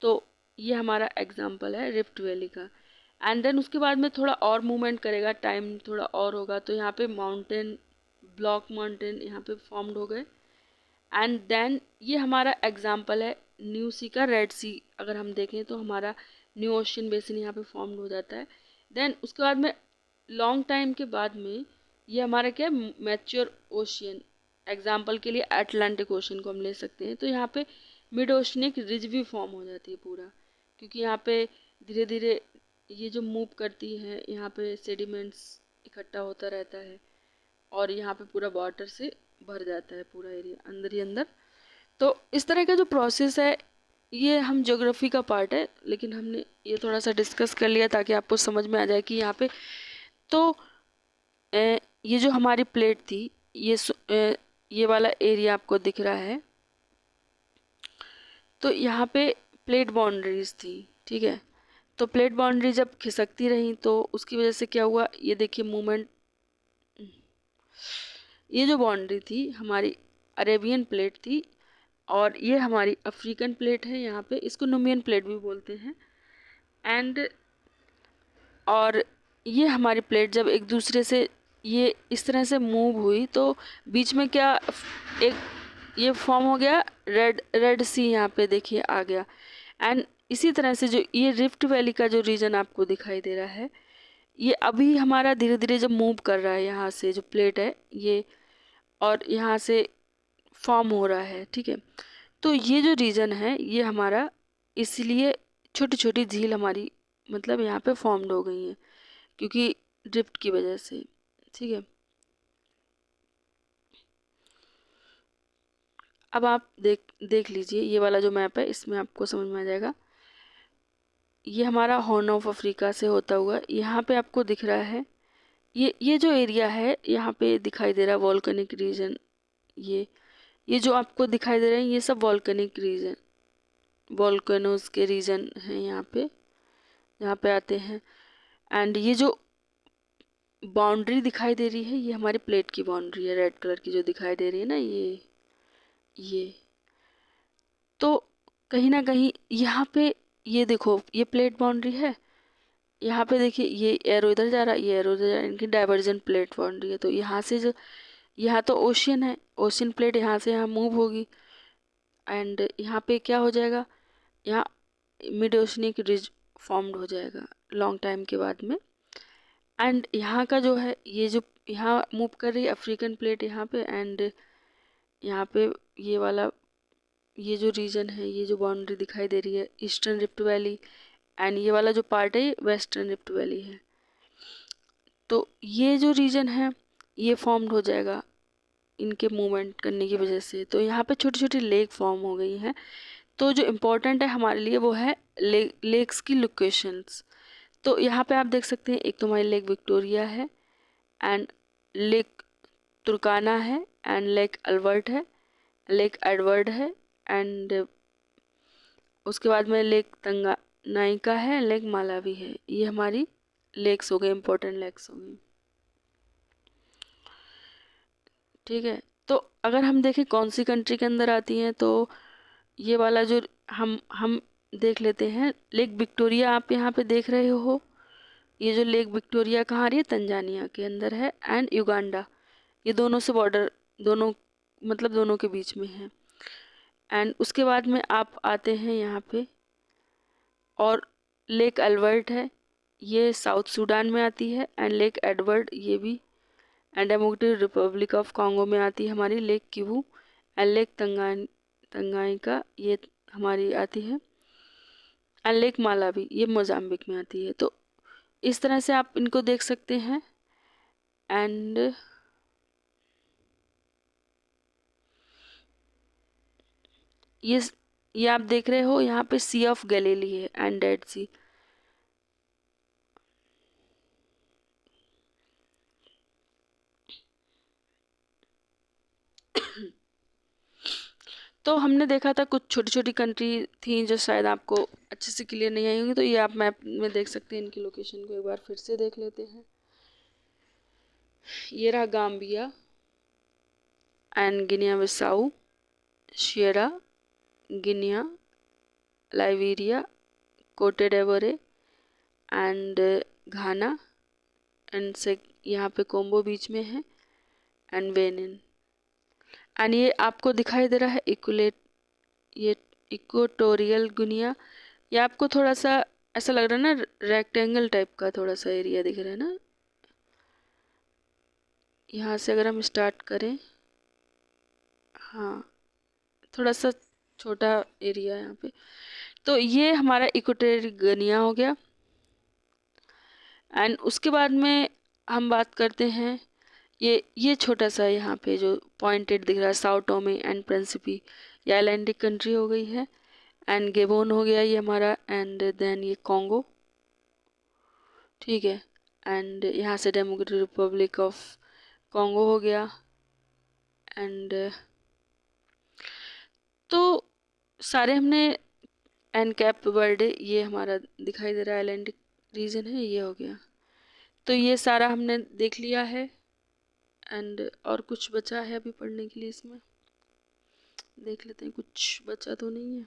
Speaker 1: तो ये हमारा एग्जाम्पल है रिफ्ट वैली का। एंड देन उसके बाद में थोड़ा और मूवमेंट करेगा, टाइम थोड़ा और होगा, तो यहाँ पे माउंटेन, ब्लॉक माउंटेन यहाँ पे फॉर्म्ड हो गए। एंड देन ये हमारा एग्जाम्पल है न्यू सी का, रेड सी अगर हम देखें तो हमारा न्यू ओशियन बेसिन यहाँ पे फॉर्म्ड हो जाता है। देन उसके बाद में लॉन्ग टाइम के बाद में ये हमारा क्या है, मैच्योर ओशियन, एग्जाम्पल के लिए अटलांटिक ओशियन को हम ले सकते हैं। तो यहाँ पे मिड ओशनिक रिज भी फॉर्म हो जाती है पूरा, क्योंकि यहाँ पे धीरे धीरे ये जो मूव करती है यहाँ पे सेडिमेंट्स इकट्ठा होता रहता है, और यहाँ पे पूरा वाटर से भर जाता है पूरा एरिया अंदर ही अंदर। तो इस तरह का जो प्रोसेस है, ये हम ज्योग्राफी का पार्ट है, लेकिन हमने ये थोड़ा सा डिस्कस कर लिया ताकि आपको समझ में आ जाए कि यहाँ पे तो ये जो हमारी प्लेट थी, ये वाला एरिया आपको दिख रहा है, तो यहाँ पे प्लेट बाउंड्रीज थी। ठीक है, तो प्लेट बाउंड्री जब खिसकती रही तो उसकी वजह से क्या हुआ, ये देखिए मूवमेंट, ये जो बाउंड्री थी हमारी अरेबियन प्लेट थी, और ये हमारी अफ्रीकन प्लेट है, यहाँ पे इसको नुमियन प्लेट भी बोलते हैं। एंड और ये हमारी प्लेट जब एक दूसरे से ये इस तरह से मूव हुई तो बीच में क्या एक ये फॉर्म हो गया, रेड सी यहाँ पे देखिए आ गया। एंड इसी तरह से जो ये रिफ्ट वैली का जो रीजन आपको दिखाई दे रहा है, ये अभी हमारा धीरे धीरे जब मूव कर रहा है, यहाँ से जो प्लेट है ये, और यहाँ से फॉर्म हो रहा है। ठीक है, तो ये जो रीजन है ये हमारा, इसलिए छोटी छोटी झील हमारी मतलब यहाँ पे फॉर्म्ड हो गई हैं, क्योंकि ड्रिफ्ट की वजह से। ठीक है, अब आप देख लीजिए ये वाला जो मैप है, इसमें आपको समझ में आ जाएगा। ये हमारा हॉर्न ऑफ अफ्रीका से होता हुआ यहाँ पे आपको दिख रहा है, ये जो एरिया है यहाँ पे दिखाई दे रहा है वॉल्केनिक रीजन। ये जो आपको दिखाई दे रहे हैं ये सब वॉल्केनिक रीजन, वॉल्केनोज के रीजन हैं यहाँ पे आते हैं। एंड ये जो बाउंड्री दिखाई दे रही है ये हमारी प्लेट की बाउंड्री है, रेड कलर की जो दिखाई दे रही है ना, ये तो कहीं ना कहीं यहाँ पे ये देखो ये प्लेट बाउंड्री है, यहाँ पे देखिए ये एरो इधर जा रहा है, ये एरो इधर जा रहा है, इनकी डाइवर्जन प्लेट बाउंड्री है। तो यहाँ से जो यहाँ तो ओशियन है, ओशियन प्लेट यहाँ से यहाँ मूव होगी एंड यहाँ पे क्या हो जाएगा, यहाँ मिड ओशनिक रिज फॉर्म्ड हो जाएगा लॉन्ग टाइम के बाद में। एंड यहाँ का जो है ये जो यहाँ मूव कर रही है अफ्रीकन प्लेट यहाँ पे, एंड यहाँ पे ये वाला ये जो रीजन है, ये जो बाउंड्री दिखाई दे रही है ईस्टर्न रिफ्ट वैली, एंड ये वाला जो पार्ट है वेस्टर्न रिफ्ट वैली है। तो ये जो रीजन है ये फॉर्म्ड हो जाएगा इनके मूवमेंट करने की वजह से। तो यहाँ पे छोटी छोटी लेक फॉर्म हो गई हैं। तो जो इम्पोर्टेंट है हमारे लिए वो है लेक्स की लोकेशंस। तो यहाँ पे आप देख सकते हैं, एक तो हमारी लेक विक्टोरिया है, एंड लेक तुर्काना है, एंड लेक अल्बर्ट है, लेक एडवर्ड है, एंड उसके बाद में लेक तंगानाइका है, लेक मालावी है। ये हमारी लेक्स हो गए, इम्पोर्टेंट लेक्स हो गई। ठीक है, तो अगर हम देखें कौन सी कंट्री के अंदर आती हैं, तो ये वाला जो हम देख लेते हैं लेक विक्टोरिया। आप यहाँ पे देख रहे हो ये जो लेक विक्टोरिया कहाँ आ रही है, तंजानिया के अंदर है, एंड युगांडा, ये दोनों से बॉर्डर, दोनों मतलब दोनों के बीच में है। एंड उसके बाद में आप आते हैं यहाँ पे, और लेक अल्बर्ट है, ये साउथ सूडान में आती है, एंड लेक एडवर्ड ये भी and democratic Republic of Congo में आती है हमारी लेक किवू, एंड लेक तंगाइका ये हमारी आती है, एंड लेक मालावी ये मोजाम्बिक में आती है। तो इस तरह से आप इनको देख सकते हैं। एंड ये आप देख रहे हो यहाँ पे सी ऑफ गैलीली है एंड डेड सी। तो हमने देखा था कुछ छोटी छोटी कंट्री थी जो शायद आपको अच्छे से क्लियर नहीं आई होंगी, तो ये आप मैप में देख सकते हैं। इनकी लोकेशन को एक बार फिर से देख लेते हैं। ये रहा Gambia and Guinea Bissau, Sierra Guinea, Liberia, Cote d'Ivoire and Ghana, and से यहाँ पे कोम्बो बीच में है, एंड बेनिन। एंड ये आपको दिखाई दे रहा है ये इक्वेटोरियल गुनिया। ये आपको थोड़ा सा ऐसा लग रहा है ना, रेक्टेंगल टाइप का थोड़ा सा एरिया दिख रहा है ना। यहाँ से अगर हम स्टार्ट करें, हाँ थोड़ा सा छोटा एरिया यहाँ पे। तो ये हमारा इक्वेटोरियल गुनिया हो गया। एंड उसके बाद में हम बात करते हैं ये छोटा सा यहाँ पे जो पॉइंटेड दिख रहा है साओ टोमे एंड प्रिंसिपी, ये आइलैंडिक कंट्री हो गई है। एंड गेबोन हो गया ये हमारा, एंड देन ये कॉन्गो, ठीक है। एंड यहाँ से डेमोक्रेटिक रिपब्लिक ऑफ कॉन्गो हो गया। एंड तो सारे हमने, एंड कैप वर्डे ये हमारा दिखाई दे रहा है आइलैंडिक रीजन है, ये हो गया। तो ये सारा हमने देख लिया है। एंड और कुछ बचा है अभी पढ़ने के लिए, इसमें देख लेते हैं कुछ बचा तो नहीं है।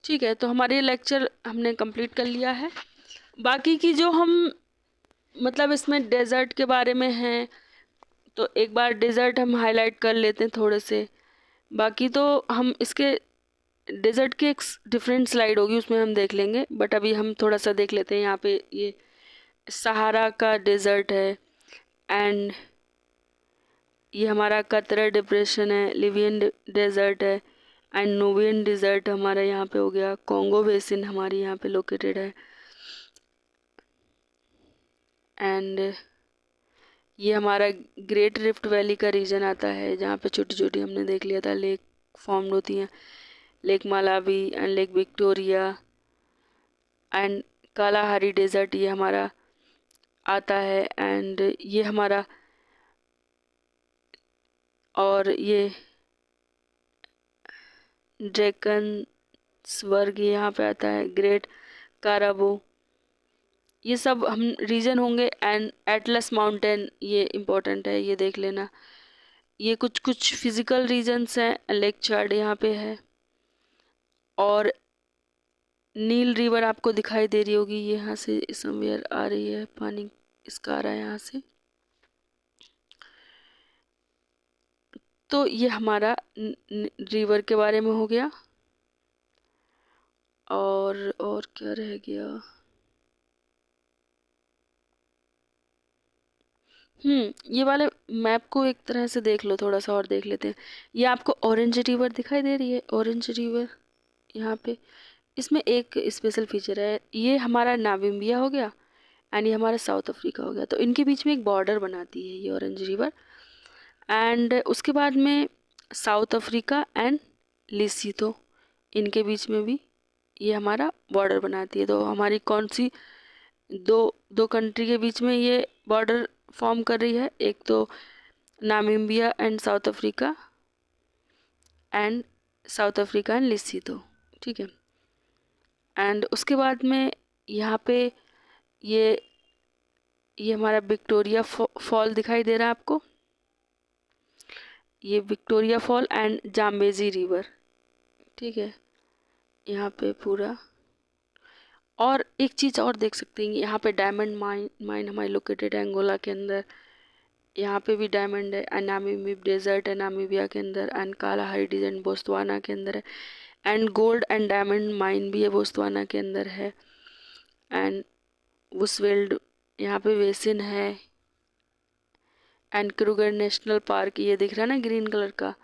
Speaker 1: ठीक है, तो हमारे लेक्चर हमने कंप्लीट कर लिया है। बाकी की जो हम मतलब इसमें डेजर्ट के बारे में हैं, तो एक बार डेजर्ट हम हाईलाइट कर लेते हैं थोड़े से। बाकी तो हम इसके डेजर्ट की एक डिफरेंट स्लाइड होगी उसमें हम देख लेंगे, बट अभी हम थोड़ा सा देख लेते हैं। यहाँ पे ये सहारा का डेजर्ट है, एंड ये हमारा कतरा डिप्रेशन है, लिवियन डेजर्ट है, एंड नोवियन डिजर्ट हमारा यहाँ पे हो गया, कॉन्गो बेसिन हमारी यहाँ पे लोकेटेड है, एंड ये हमारा ग्रेट रिफ्ट वैली का रीजन आता है, जहाँ पे छोटी छोटी हमने देख लिया था लेक फॉर्म होती हैं, lake Malawi and lake Victoria and Kalahari desert ये हमारा आता है, एंड ये हमारा, और ये ड्रैकन्सबर्ग ये यहाँ पे आता है, ग्रेट काराबो, ये सब हम रीजन होंगे, एंड एटलस माउंटेन ये इम्पोर्टेंट है, ये देख लेना। ये कुछ कुछ फिजिकल रीजन्स हैं, लेक चार्ट यहाँ पे है, और नील रिवर आपको दिखाई दे रही होगी, ये यहाँ से समवेयर आ रही है, पानी इसका आ रहा है यहाँ से। तो ये हमारा रिवर के बारे में हो गया, और क्या रह गया, ये वाले मैप को एक तरह से देख लो, थोड़ा सा और देख लेते हैं। ये आपको ऑरेंज रिवर दिखाई दे रही है, ऑरेंज रिवर यहाँ पे, इसमें एक स्पेशल फीचर है, ये हमारा नामिबिया हो गया एंड ये हमारा साउथ अफ्रीका हो गया, तो इनके बीच में एक बॉर्डर बनाती है ये ऑरेंज रिवर, एंड उसके बाद में साउथ अफ्रीका एंड लिसितो, इनके बीच में भी ये हमारा बॉर्डर बनाती है। तो हमारी कौन सी दो दो कंट्री के बीच में ये बॉर्डर फॉर्म कर रही है, एक तो Namibia and South Africa, and South Africa and Lesotho, ठीक है। एंड उसके बाद में यहाँ पे ये ये हमारा विक्टोरिया फॉल दिखाई दे रहा है आपको, ये Victoria fall and Zambezi river, ठीक है, यहाँ पे पूरा। और एक चीज़ और देख सकते हैं, यहाँ पे डायमंड माइन हमारी लोकेटेड है अंगोला के अंदर, यहाँ पे भी डायमंड है, नामीबिया डेजर्ट है नामीबिया के अंदर, एंड कालाहारी डेजर्ट बोस्टवाना के अंदर है, and gold and diamond mine भी है बोस्टवाना के अंदर है, एंड वुसवेल्ड यहाँ पे बेसिन है, एंड क्रूगर नेशनल पार्क ये दिख रहा है ना ग्रीन कलर का,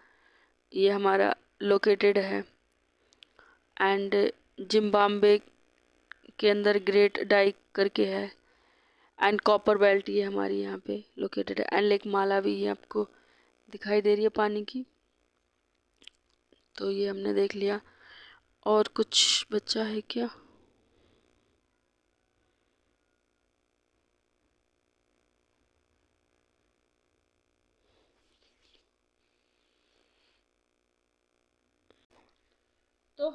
Speaker 1: ये हमारा लोकेटेड है, एंड जिम्बाब्वे के अंदर ग्रेट डाइक करके है, एंड कॉपर बेल्ट ये हमारी यहाँ पे लोकेटेड है, एंड लेक मालावी ये आपको दिखाई दे रही है पानी की। तो ये हमने देख लिया, और कुछ बचा है क्या? तो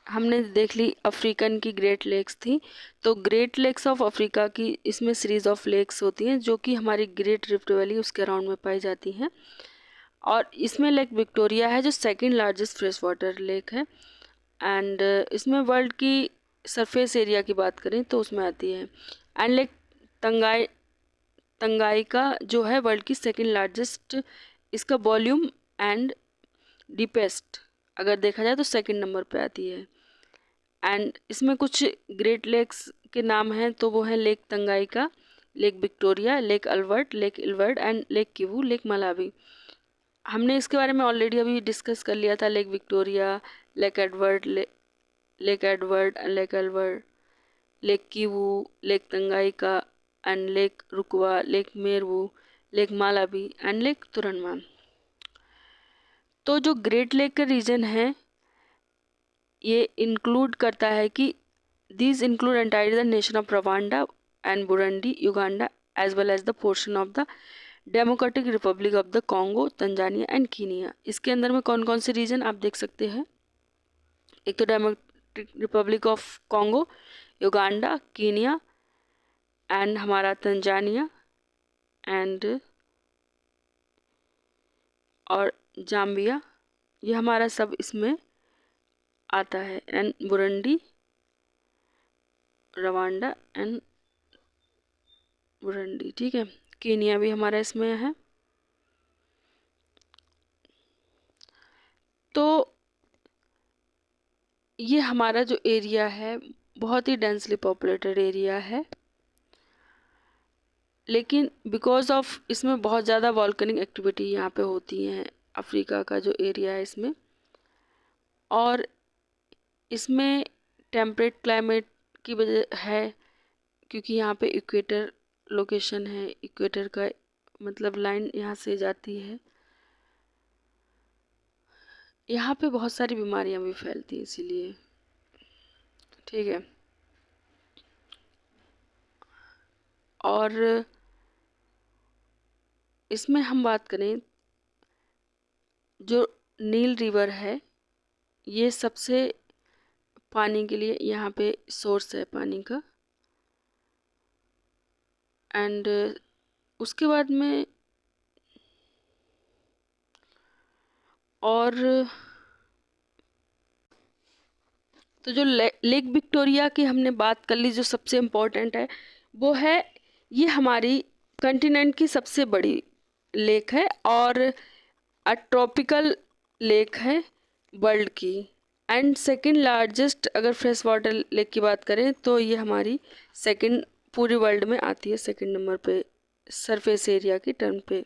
Speaker 1: हमने देख ली अफ्रीकन की ग्रेट लेक्स थी, तो ग्रेट लेक्स ऑफ अफ्रीका की इसमें सीरीज ऑफ लेक्स होती हैं जो कि हमारी ग्रेट रिफ्ट वैली उसके अराउंड में पाई जाती हैं, और इसमें लेक विक्टोरिया है जो second largest fresh water lake है, एंड इसमें वर्ल्ड की सरफेस एरिया की बात करें तो उसमें आती है, एंड लेक तंगाई तंगाइका जो है वर्ल्ड की सेकंड लार्जेस्ट, इसका वॉल्यूम एंड डीपेस्ट अगर देखा जाए तो सेकंड नंबर पे आती है, एंड इसमें कुछ ग्रेट लेक्स के नाम हैं, तो वो हैं lake Tanganyika, lake Victoria, lake Albert, lake Edward and lake Kivu, lake Malawi. हमने इसके बारे में ऑलरेडी अभी डिस्कस कर लिया था, lake Victoria, lake Edward, lake Edward, lake Albert, lake Kivu, lake Tanganyika and lake Rukwa, lake Mweru, lake Malawi and lake Turkana. तो जो ग्रेट लेक का रीजन है ये इंक्लूड करता है कि these include entirely the nation of Rwanda and Burundi, Uganda, as well as the portion of the Democratic Republic of the Congo, Tanzania and Kenya. इसके अंदर में कौन कौन से रीजन आप देख सकते हैं, एक तो democratic Republic of Congo, Uganda, Kenya and हमारा तंजानिया एंड और जाम्बिया, ये हमारा सब इसमें आता है, and Burundi, Rwanda and Burundi, ठीक है, कीनिया भी हमारा इसमें है। तो ये हमारा जो एरिया है बहुत ही डेंसली पॉपुलेटेड एरिया है, लेकिन बिकॉज ऑफ इसमें बहुत ज़्यादा वॉल्केनिक एक्टिविटी यहाँ पे होती हैं, अफ्रीका का जो एरिया है इसमें, और इसमें टेम्परेट क्लाइमेट की वजह है, क्योंकि यहाँ पे इक्वेटर लोकेशन है, इक्वेटर का मतलब लाइन यहाँ से जाती है। यहाँ पे बहुत सारी बीमारियाँ भी फैलती हैं इसीलिए, ठीक है। और इसमें हम बात करें, जो नील रिवर है ये सबसे पानी के लिए यहाँ पे सोर्स है पानी का। एंड उसके बाद में और तो जो लेक विक्टोरिया की हमने बात कर ली, जो सबसे इम्पोर्टेंट है वो है, ये हमारी कंटिनेंट की सबसे बड़ी लेक है और अ ट्रॉपिकल लेक है वर्ल्ड की। एंड सेकंड लार्जेस्ट अगर फ्रेश वाटर लेक की बात करें तो ये हमारी सेकंड पूरे वर्ल्ड में आती है, सेकंड नंबर पे सरफेस एरिया की टर्म पे।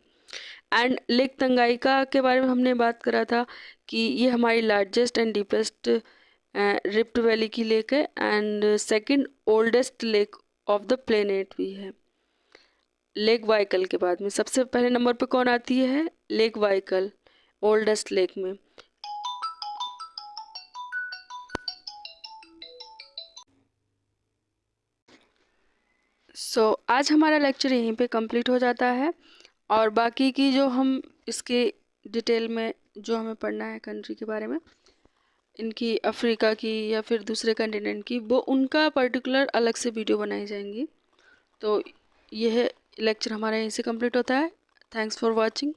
Speaker 1: एंड लेक तंगाइका के बारे में हमने बात करा था कि ये हमारी largest and deepest rift valley की लेक है and second oldest lake of the planet भी है। लेक वाइकल के बाद में सबसे पहले नंबर पे कौन आती है? लेक वाइकल, ओल्डेस्ट लेक में। आज हमारा लेक्चर यहीं पे कंप्लीट हो जाता है, और बाकी की जो हम इसके डिटेल में जो हमें पढ़ना है कंट्री के बारे में, इनकी अफ्रीका की या फिर दूसरे कंटिनेंट की, वो उनका पर्टिकुलर अलग से वीडियो बनाई जाएंगी। तो यह लेक्चर हमारा यहीं से कंप्लीट होता है। Thanks for watching.